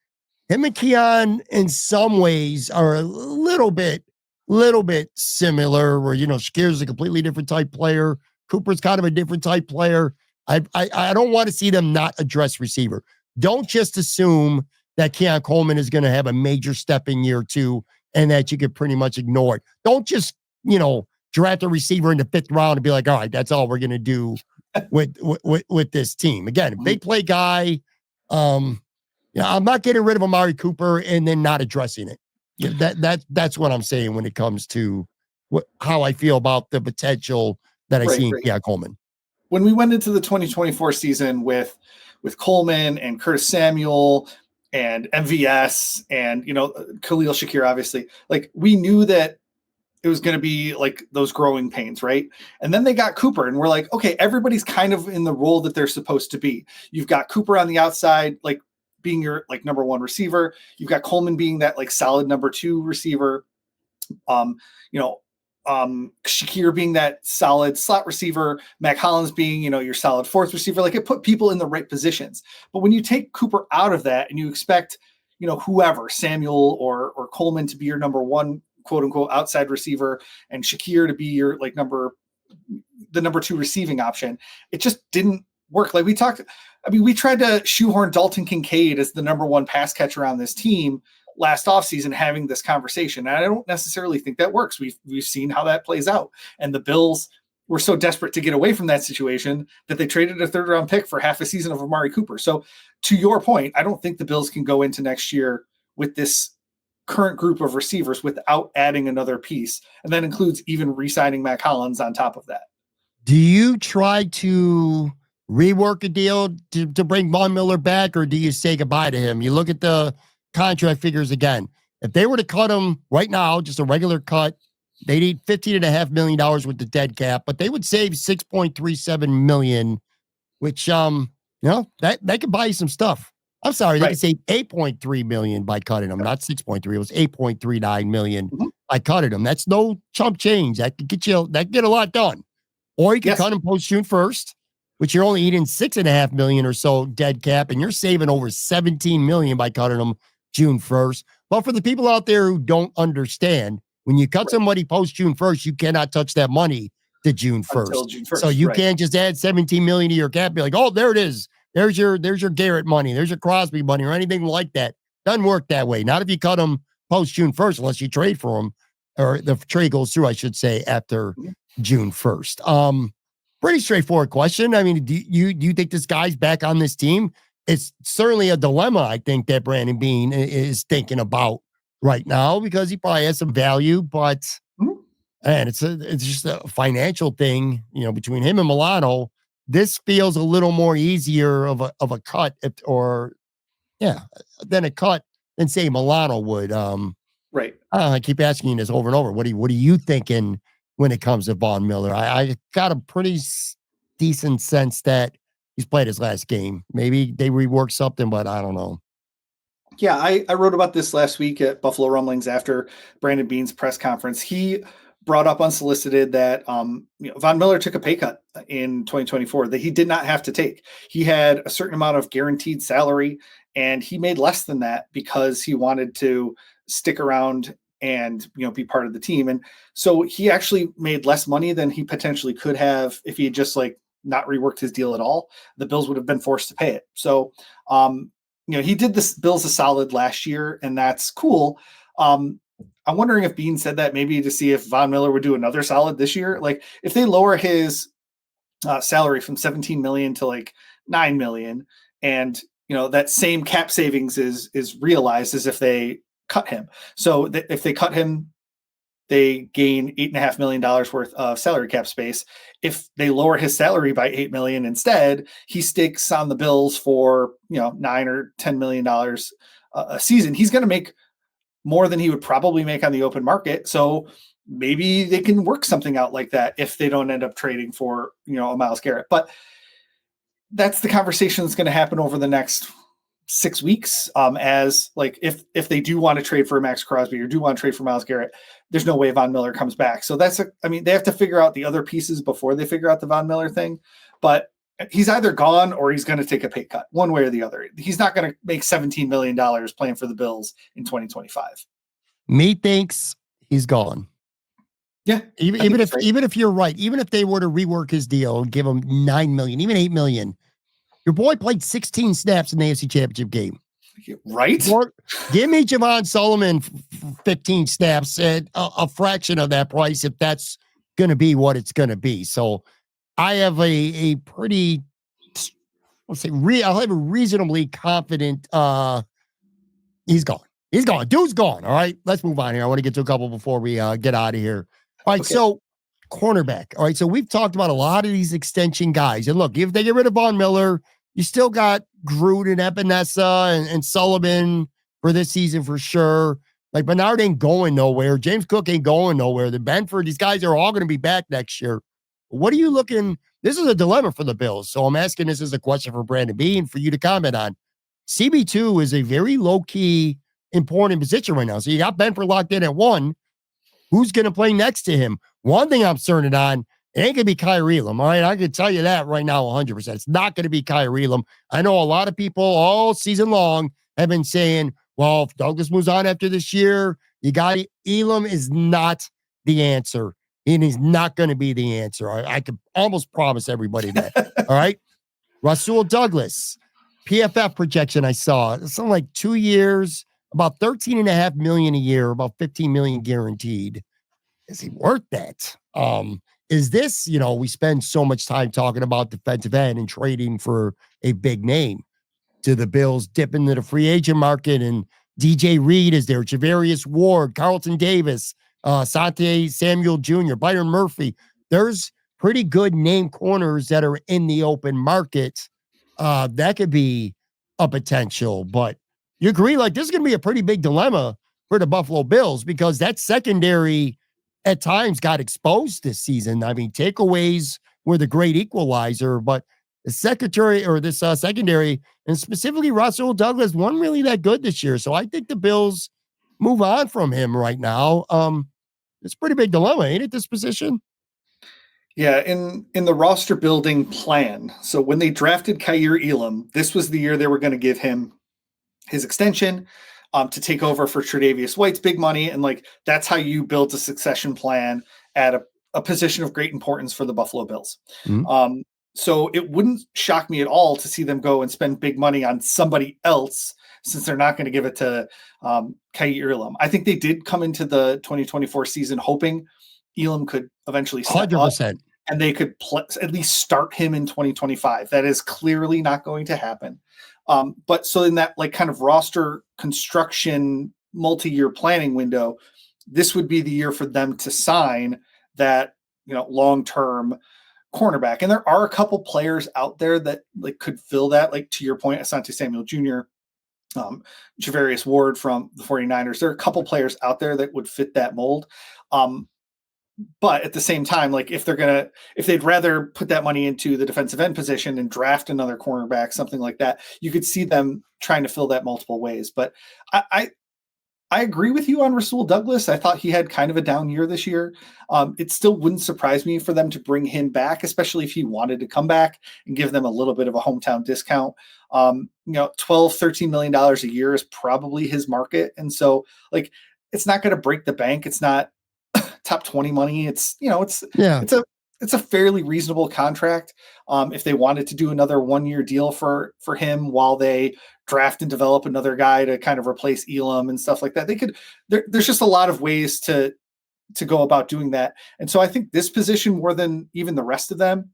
him and Keon in some ways are a little bit similar where, Shakir is a completely different type player. Cooper's kind of a different type player. I don't want to see them not address receiver. Don't just assume that Keon Coleman is going to have a major step in year 2 and that you could pretty much ignore it. Don't just, draft a receiver in the 5th round and be like, all right, that's all we're going to do with this team. Again, big play guy. I'm not getting rid of Amari Cooper and then not addressing it. That's what I'm saying when it comes to how I feel about the potential that I see in Keon Coleman. When we went into the 2024 season with Coleman and Curtis Samuel and MVS and, Khalil Shakir, obviously, like we knew that it was going to be like those growing pains, right? And then they got Cooper and we're like, okay, everybody's kind of in the role that they're supposed to be. You've got Cooper on the outside, like being your like number 1 receiver. You've got Coleman being that like solid number 2 receiver. Shakir being that solid slot receiver, Mac Hollins being, your solid 4th receiver. Like it put people in the right positions. But when you take Cooper out of that and you expect, whoever, Samuel or Coleman to be your number 1, quote unquote, outside receiver and Shakir to be your like the number 2 receiving option, it just didn't work. Like we tried to shoehorn Dalton Kincaid as the number 1 pass catcher on this team last offseason having this conversation. And I don't necessarily think that works. We've seen how that plays out. And the Bills were so desperate to get away from that situation that they traded a 3rd round pick for half a season of Amari Cooper. So to your point, I don't think the Bills can go into next year with this current group of receivers without adding another piece. And that includes even re-signing Mac Hollins on top of that. Do you try to rework a deal to bring Von Miller back, or do you say goodbye to him? You look at the contract figures again. If they were to cut him right now, just a regular cut, they need $15.5 million with the dead cap, but they would save $6.37 million, which that could buy you some stuff. I'm sorry, they Right. could save 8.3 million by cutting them, not 6.3. It was 8.39 million Mhm. by cutting them. That's no chump change. That could get a lot done. Or you could Yes. cut them post June 1st, which you're only eating 6.5 million or so dead cap, and you're saving over 17 million by cutting them June 1st. But for the people out there who don't understand, when you cut Right. somebody post June 1st, you cannot touch that money to June 1st. Until June So 1st. you Right. can't just add 17 million to your cap, be like, oh, there it is. There's your Garrett money, there's your Crosby money, or anything like that. Doesn't work that way. Not if you cut them post June 1st, unless you trade for them, or the trade goes through, I should say, after Mhm. June 1st. Pretty straightforward question. I mean, do you think this guy's back on this team? It's certainly a dilemma, I think, that Brandon Beane is thinking about right now, because he probably has some value, but Mhm. and it's just a financial thing, between him and Milano. This feels a little more easier of a cut, than a cut than say Milano would. Right. I keep asking you this over and over. What are you thinking when it comes to Von Miller? I got a pretty decent sense that he's played his last game. Maybe they rework something, but I don't know. Yeah, I wrote about this last week at Buffalo Rumblings after Brandon Beane's press conference. He brought up unsolicited that Von Miller took a pay cut in 2024 that he did not have to take. He had a certain amount of guaranteed salary, and he made less than that because he wanted to stick around and be part of the team. And so he actually made less money than he potentially could have if he had just not reworked his deal at all. The Bills would have been forced to pay it. So he did this Bills a solid last year, and that's cool. I'm wondering if Beane said that maybe to see if Von Miller would do another solid this year. Like if they lower his salary from 17 million to 9 million, and that same cap savings is realized as if they cut him. So if they cut him, they gain $8.5 million worth of salary cap space. If they lower his salary by $8 million instead, he sticks on the Bills for $9 or $10 million a season. He's going to make more than he would probably make on the open market. So maybe they can work something out like that if they don't end up trading for a Myles Garrett. But that's the conversation that's going to happen over the next 6 weeks. As if they do want to trade for Max Crosby or do want to trade for Myles Garrett, there's no way Von Miller comes back. So they have to figure out the other pieces before they figure out the Von Miller thing. But he's either gone or he's going to take a pay cut, one way or the other. He's not going to make $17 million playing for the Bills in 2025. Me thinks he's gone. Yeah. Even if you're right, even if they were to rework his deal and give him 9 million, even 8 million, your boy played 16 snaps in the AFC Championship game. Right? Give me Javon Solomon 15 snaps at a fraction of that price if that's going to be what it's going to be. So I have a pretty, I'll have a reasonably confident, he's gone. He's gone. Dude's gone. All right. Let's move on here. I want to get to a couple before we get out of here. All right. Okay. So cornerback. All right. So we've talked about a lot of these extension guys. And look, if they get rid of Von Miller, you still got Groot and Epinesa and Sullivan for this season for sure. Like Bernard ain't going nowhere. James Cook ain't going nowhere. The Benford, these guys are all going to be back next year. What are you looking? This is a dilemma for the Bills. So I'm asking this as a question for Brandon Beane for you to comment on. CB2 is a very low-key, important position right now. So you got Benford locked in at 1. Who's going to play next to him? One thing I'm certain on, it ain't going to be Kyrie Elam. All right, I can tell you that right now 100%. It's not going to be Kyrie Elam. I know a lot of people all season long have been saying, well, if Douglas moves on after this year, you got Elam is not the answer. And he's not going to be the answer. I can almost promise everybody that. All right. Rousseau Douglas, PFF projection I saw, something like 2 years, about 13.5 million a year, about 15 million guaranteed. Is he worth that? Is this, we spend so much time talking about defensive end and trading for a big name. Do the Bills dip into the free agent market and DJ Reed is there, Javarius Ward, Carlton Davis, Sante Samuel Jr., Byron Murphy? There's pretty good name corners that are in the open market. That could be a potential, but you agree, like, this is going to be a pretty big dilemma for the Buffalo Bills because that secondary at times got exposed this season. I mean, takeaways were the great equalizer, but the secretary or this secondary, and specifically Russell Douglas, wasn't really that good this year. So I think the Bills move on from him right now. It's a pretty big dilemma, ain't it? This position. Yeah, in the roster building plan. So when they drafted Khair Elam, this was the year they were going to give him his extension to take over for Tre'Davious White's big money, and like that's how you build a succession plan at a position of great importance for the Buffalo Bills. Mhm. So it wouldn't shock me at all to see them go and spend big money on somebody else since they're not going to give it to Khair Elam. I think they did come into the 2024 season hoping Elam could eventually step up 100%. and they could at least start him in 2025. That is clearly not going to happen. But so in that like kind of roster construction multi-year planning window, this would be the year for them to sign that, long-term cornerback. And there are a couple players out there that like could fill that, like to your point, Asante Samuel Jr., Javarius Ward from the 49ers. There are a couple players out there that would fit that mold. But at the same time, like if they'd rather put that money into the defensive end position and draft another cornerback, something like that, you could see them trying to fill that multiple ways. But I agree with you on Rasul Douglas. I thought he had kind of a down year this year. It still wouldn't surprise me for them to bring him back, especially if he wanted to come back and give them a little bit of a hometown discount. $12, $13 million a year is probably his market. And so like, it's not going to break the bank. It's not top 20 money. It's Yeah. it's a fairly reasonable contract. If they wanted to do another 1-year deal for him while they draft and develop another guy to kind of replace Elam and stuff like that, they could. There's just a lot of ways to go about doing that. And so I think this position more than even the rest of them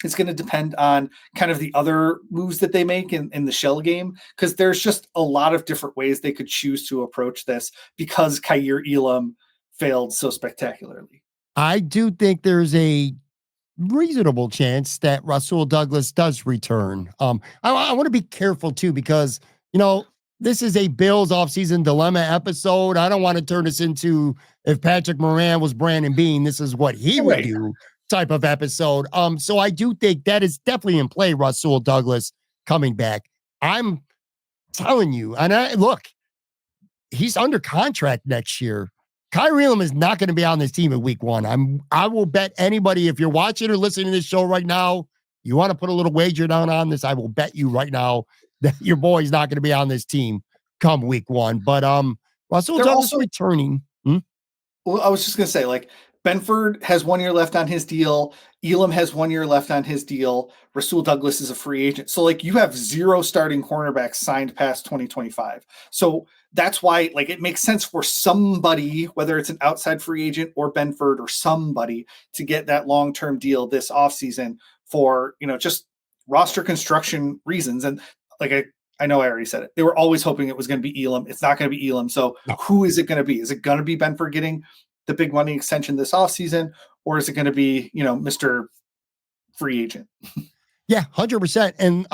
is going to depend on kind of the other moves that they make in the shell game, because there's just a lot of different ways they could choose to approach this because Khair Elam failed so spectacularly. I do think there's a reasonable chance that Russell Douglas does return. I want to be careful too because this is a Bills offseason dilemma episode. I don't want to turn this into if Patrick Moran was Brandon Beane, this is what he would do type of episode. So I do think that is definitely in play. Russell Douglas coming back. I'm telling you, and look, he's under contract next year. Khair Elam is not going to be on this team in week 1. I will bet anybody, if you're watching or listening to this show right now, you want to put a little wager down on this, I will bet you right now that your boy's not going to be on this team come week 1. But Russell Douglas returning. Well, I was just going to say, like, Benford has 1 year left on his deal. Elam has 1 year left on his deal. Rasul Douglas is a free agent. So, like, you have 0 starting cornerbacks signed past 2025. So that's why, like, it makes sense for somebody, whether it's an outside free agent or Benford or somebody, to get that long-term deal this offseason for, just roster construction reasons. And like, I know I already said it. They were always hoping it was going to be Elam. It's not going to be Elam. So who is it going to be? Is it going to be Benford getting the big money extension this offseason, or is it going to be, Mr. Free Agent? Yeah, 100%. And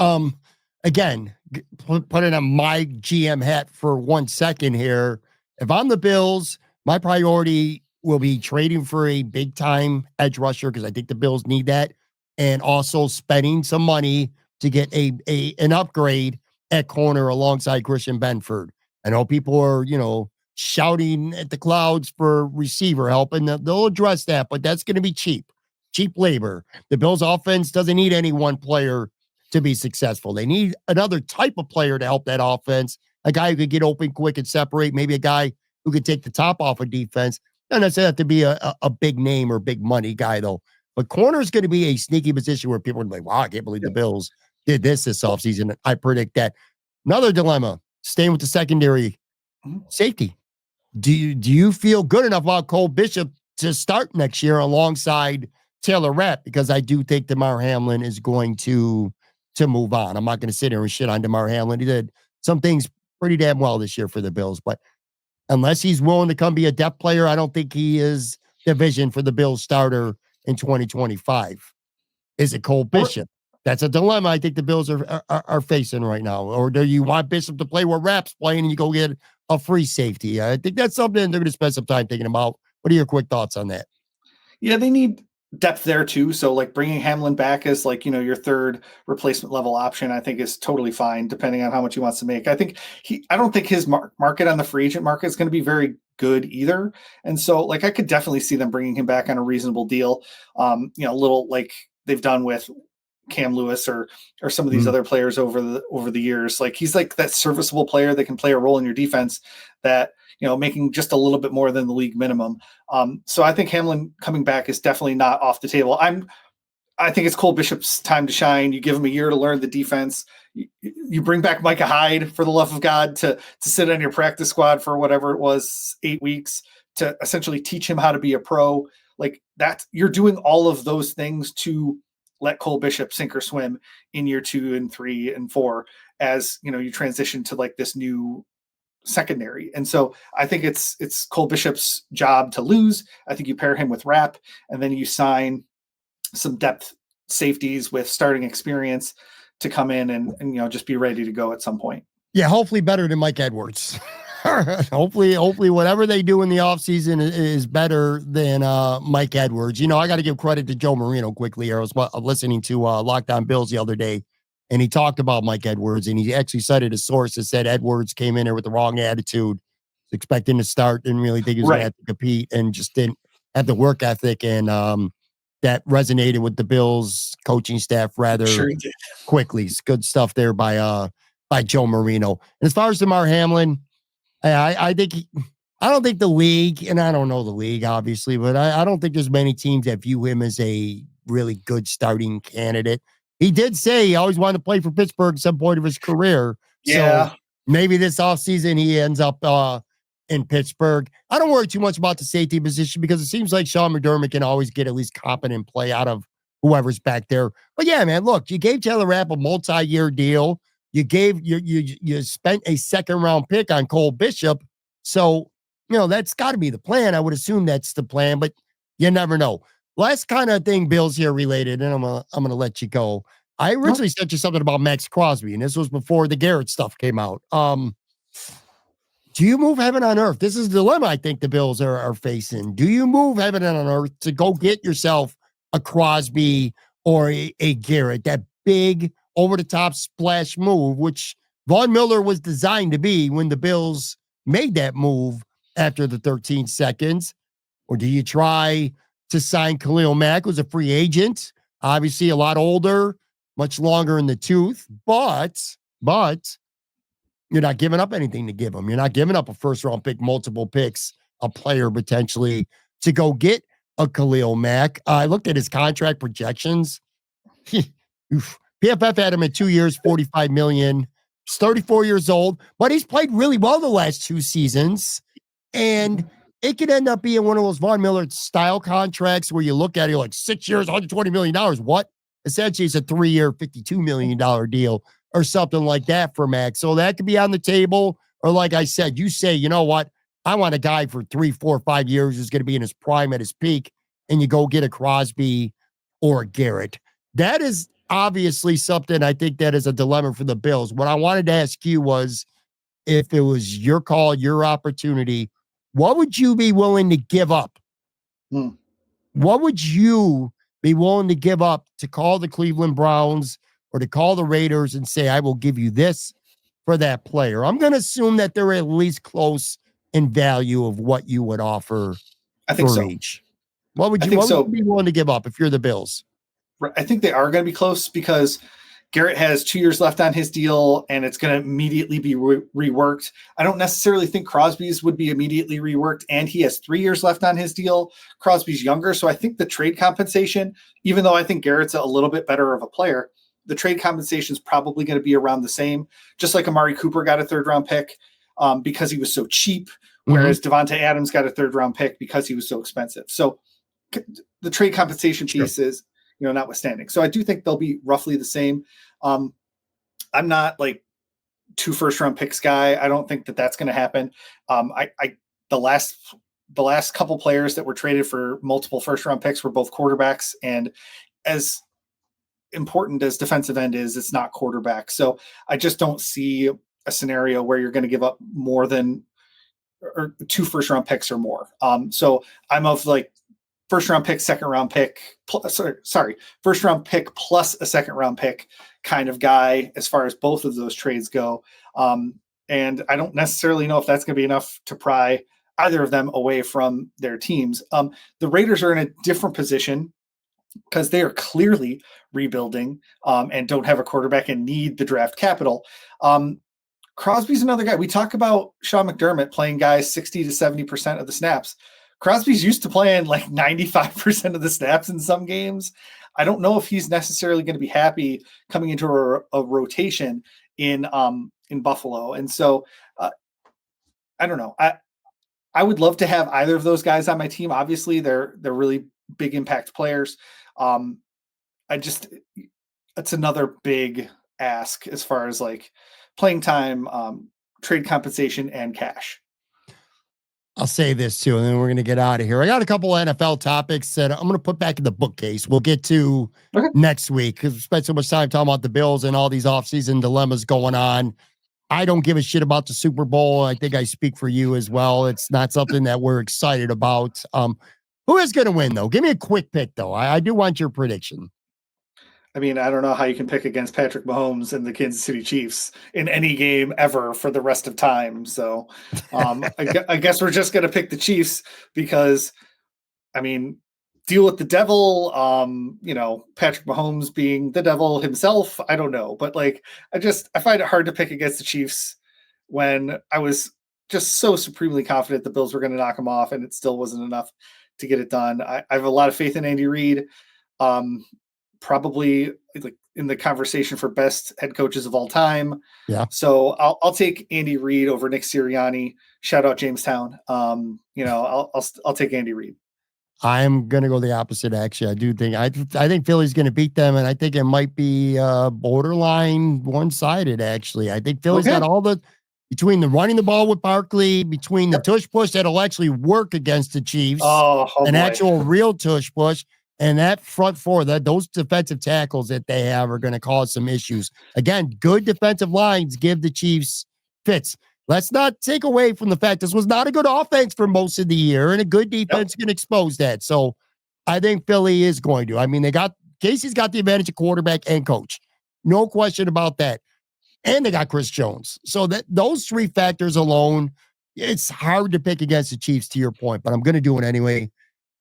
again, putting on my GM hat for 1 second here. If I'm the Bills, my priority will be trading for a big time edge rusher because I think the Bills need that, and also spending some money to get an upgrade at corner alongside Christian Benford. I know people are, shouting at the clouds for receiver help, and they'll address that, but that's going to be cheap labor. The Bills offense doesn't need any one player to be successful. They need another type of player to help that offense, a guy who could get open quick and separate, maybe a guy who could take the top off of defense. Not necessarily have to be a big name or big money guy, though. But corner is going to be a sneaky position where people are like, wow, I can't believe the Bills did this offseason. I predict that. Another dilemma, staying with the secondary, safety. Do you feel good enough about Cole Bishop to start next year alongside Taylor Rapp? Because I do think DeMar Hamlin is going to move on. I'm not going to sit here and shit on DeMar Hamlin. He did some things pretty damn well this year for the Bills, but unless he's willing to come be a depth player, I don't think he is the vision for the Bills starter in 2025? Is it Cole Bishop? That's a dilemma I think the Bills are facing right now. Or do you want Bishop to play where Rapp's playing and you go get a free safety? I think that's something they're going to spend some time thinking about. What are your quick thoughts on that? Yeah, they need depth there too. So like bringing Hamlin back as like, your third replacement level option, I think is totally fine depending on how much he wants to make. I don't think his market on the free agent market is going to be very good either. And so like, I could definitely see them bringing him back on a reasonable deal. A little like they've done with Cam Lewis or some of these other players over the years. Like he's like that serviceable player that can play a role in your defense that, making just a little bit more than the league minimum. So I think Hamlin coming back is definitely not off the table. I think it's Cole Bishop's time to shine. You give him a year to learn the defense. You bring back Micah Hyde, for the love of God, to sit on your practice squad for whatever it was, 8 weeks, to essentially teach him how to be a pro. Like that, you're doing all of those things to let Cole Bishop sink or swim in year 2 and 3 and 4 as you transition to like this new secondary. And so I think it's Cole Bishop's job to lose. I think you pair him with Rapp, and then you sign some depth safeties with starting experience to come in and just be ready to go at some point. Yeah, hopefully better than Mike Edwards. hopefully whatever they do in the offseason is better than Mike Edwards. I got to give credit to Joe Marino quickly. I was listening to Lockdown Bills the other day, and he talked about Mike Edwards, and he actually cited a source that said Edwards came in there with the wrong attitude, expecting to start, didn't really think he was going to have to compete, and just didn't have the work ethic, and that resonated with the Bills coaching staff rather quickly. It's good stuff there by Joe Marino. And as far as DeMar Hamlin, I think I don't think the league, and I don't know the league obviously, but I don't think there's many teams that view him as a really good starting candidate. He did say he always wanted to play for Pittsburgh at some point of his career. Yeah. So maybe this offseason he ends up in Pittsburgh. I don't worry too much about the safety position because it seems like Sean McDermott can always get at least competent play out of whoever's back there. But yeah, man, look, you gave Taylor Rapp a multi-year deal. You spent a second round pick on Cole Bishop. So, that's got to be the plan. I would assume that's the plan, but you never know. Last kind of thing, Bills here related, and I'm gonna let you go. I originally sent you something about Max Crosby, and this was before the Garrett stuff came out. Do you move heaven on earth? This is the dilemma I think the Bills are facing. Do you move heaven on earth to go get yourself a Crosby or a Garrett, that big over-the-top splash move, which Von Miller was designed to be when the Bills made that move after the 13 seconds? Or do you try to sign Khalil Mack, who's a free agent, obviously a lot older, much longer in the tooth, but you're not giving up anything to give him. You're not giving up a first-round pick, multiple picks, a player potentially to go get a Khalil Mack. I looked at his contract projections. PFF had him in 2 years, $45 million. He's 34 years old, but he's played really well the last 2 seasons. And it could end up being one of those Von Miller style contracts where you look at it, you're like 6 years, $120 million. What? Essentially, it's a 3-year, $52 million deal or something like that for Max. So that could be on the table. Or like I said, you say, you know what? I want a guy for 3, 4, 5 years who's going to be in his prime at his peak, and you go get a Crosby or a Garrett. That is obviously something I think that is a dilemma for the Bills. What I wanted to ask you was, if it was your call, your opportunity, what would you be willing to give up? What would you be willing to give up to call the Cleveland Browns or to call the Raiders and say, I will give you this for that player? I'm going to assume that they're at least close in value of what you would offer for each. What would you be willing to give up if you're the Bills? I think they are going to be close because Garrett has 2 years left on his deal and it's going to immediately be reworked. I don't necessarily think Crosby's would be immediately reworked, and he has 3 years left on his deal. Crosby's younger. So I think the trade compensation, even though I think Garrett's a little bit better of a player, the trade compensation is probably going to be around the same, just like Amari Cooper got a 3rd round pick because he was so cheap, whereas Devontae Adams got a 3rd round pick because he was so expensive. So the trade compensation piece is, notwithstanding. So I do think they'll be roughly the same. I'm not like 2 first-round picks guy. I don't think that that's going to happen. The last the last couple players that were traded for multiple first-round picks were both quarterbacks, and as important as defensive end is, it's not quarterback. So I just don't see a scenario where you're going to give up more than or 2 first-round picks or more. So I'm of like first round pick, second round pick, first round pick plus a second round pick kind of guy as far as both of those trades go. And I don't necessarily know if that's going to be enough to pry either of them away from their teams. The Raiders are in a different position because they are clearly rebuilding and don't have a quarterback and need the draft capital. Crosby's another guy. We talk about Sean McDermott playing guys 60 to 70% of the snaps. Crosby's used to playing like 95% of the snaps in some games. I don't know if he's necessarily going to be happy coming into a rotation in Buffalo. And so I don't know. I would love to have either of those guys on my team. Obviously, they're really big impact players. It's another big ask as far as like playing time, trade compensation, and cash. I'll say this too, and then we're going to get out of here. I got a couple of NFL topics that I'm going to put back in the bookcase. We'll get to next week because we spent so much time talking about the Bills and all these offseason dilemmas going on. I don't give a shit about the Super Bowl. I think I speak for you as well. It's not something that we're excited about. Who is going to win, though? Give me a quick pick, though. I do want your prediction. I mean, I don't know how you can pick against Patrick Mahomes and the Kansas City Chiefs in any game ever for the rest of time. So I guess we're just going to pick the Chiefs because, I mean, deal with the devil, Patrick Mahomes being the devil himself. I don't know. But like, I find it hard to pick against the Chiefs when I was just so supremely confident the Bills were going to knock them off and it still wasn't enough to get it done. I have a lot of faith in Andy Reid. Probably like in the conversation for best head coaches of all time. Yeah. So I'll take Andy Reid over Nick Sirianni. Shout out Jamestown. I'll take Andy Reid. I'm gonna go the opposite. Actually, I do think I think Philly's gonna beat them, and I think it might be borderline one-sided. Actually, I think Philly's got all the between the running the ball with Barkley, between the tush push that'll actually work against the Chiefs, actual real tush push. And that front four, those defensive tackles that they have are going to cause some issues. Again, good defensive lines give the Chiefs fits. Let's not take away from the fact this was not a good offense for most of the year, and a good defense can expose that. So I think Philly is going to. I mean, Casey's got the advantage of quarterback and coach. No question about that. And they got Chris Jones. So that those 3 factors alone, it's hard to pick against the Chiefs, to your point, but I'm going to do it anyway.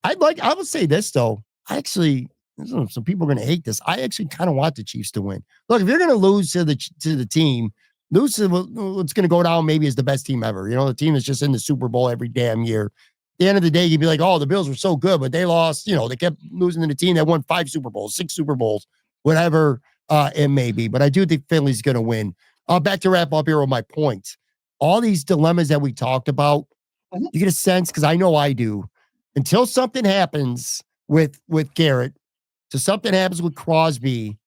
I would say this, though. Some people are going to hate this. I actually kind of want the Chiefs to win. Look, if you're going to lose to the team, lose to what's going to go down maybe as the best team ever. The team that's just in the Super Bowl every damn year. At the end of the day, you'd be like, oh, the Bills were so good, but they lost. They kept losing to the team that won 5 Super Bowls, 6 Super Bowls, whatever it may be. But I do think Philly's going to win. Back to wrap up here with my points. All these dilemmas that we talked about, you get a sense, because I know I do, until something happens with Garrett, to something happens with Crosby,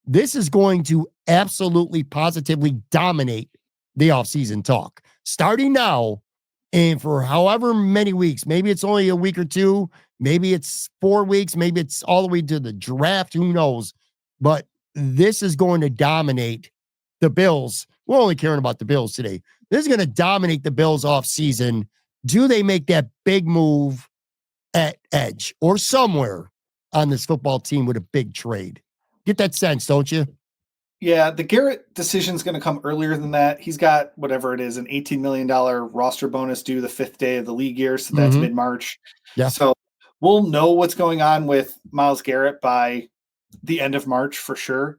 this is going to absolutely positively dominate the offseason talk. Starting now, and for however many weeks, maybe it's only a week or 2, maybe it's 4 weeks, maybe it's all the way to the draft, who knows? But this is going to dominate the Bills. We're only caring about the Bills today. This is going to dominate the Bills offseason. Do they make that big move at edge or somewhere on this football team with a big trade? Get that sense, don't you? Yeah, the Garrett decision is going to come earlier than that. He's got whatever it is, an $18 million roster bonus due the 5th day of the league year. So that's mid-March. Yeah. So we'll know what's going on with Myles Garrett by the end of March for sure.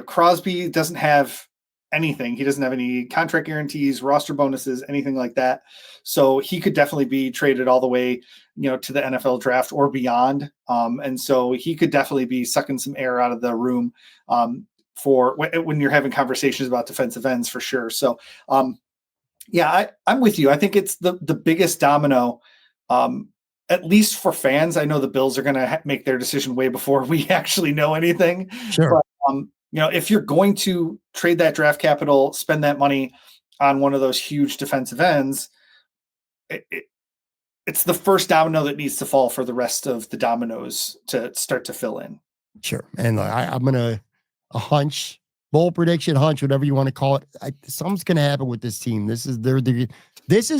Crosby doesn't have anything. He doesn't have any contract guarantees, roster bonuses, anything like that. So he could definitely be traded all the way, to the NFL draft or beyond. And so he could definitely be sucking some air out of the room for when you're having conversations about defensive ends for sure. So I'm with you. I think it's the biggest domino, at least for fans. I know the Bills are going to make their decision way before we actually know anything. Sure. But, if you're going to trade that draft capital, spend that money on one of those huge defensive ends, it's the first domino that needs to fall for the rest of the dominoes to start to fill in. Sure. And I'm going to a hunch, bold prediction, hunch, whatever you want to call it. Something's going to happen with this team. This is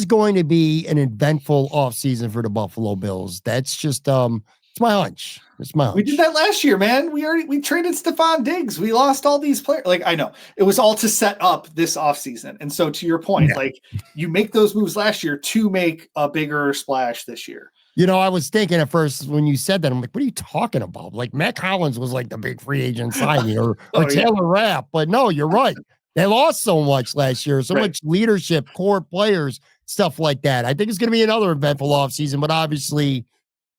going to be an eventful offseason for the Buffalo Bills. That's just it's my hunch. It's my hunch. We did that last year, man. We traded Stephon Diggs. We lost all these players. Like, I know it was all to set up this offseason. And so to your point, like you make those moves last year to make a bigger splash this year. You know, I was thinking at first when you said that, I'm like, what are you talking about? Like Matt Collins was like the big free agent signing or Taylor Rapp. But no, you're right. They lost so much last year, so much leadership, core players, stuff like that. I think it's going to be another eventful offseason, but obviously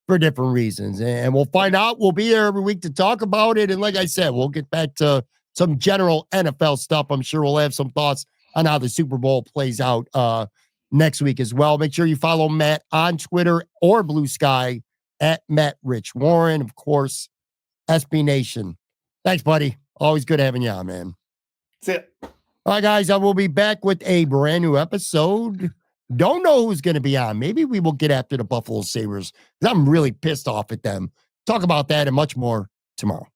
for different reasons. And we'll find out. We'll be there every week to talk about it. And like I said, we'll get back to some general NFL stuff. I'm sure we'll have some thoughts on how the Super Bowl plays out next week as well. Make sure you follow Matt on Twitter or Blue Sky at Matt Rich Warren. Of course, SB Nation. Thanks, buddy. Always good having you on, man. That's it. All right, guys, I will be back with a brand new episode. Don't know who's going to be on. Maybe we will get after the Buffalo Sabres because I'm really pissed off at them. Talk about that and much more tomorrow.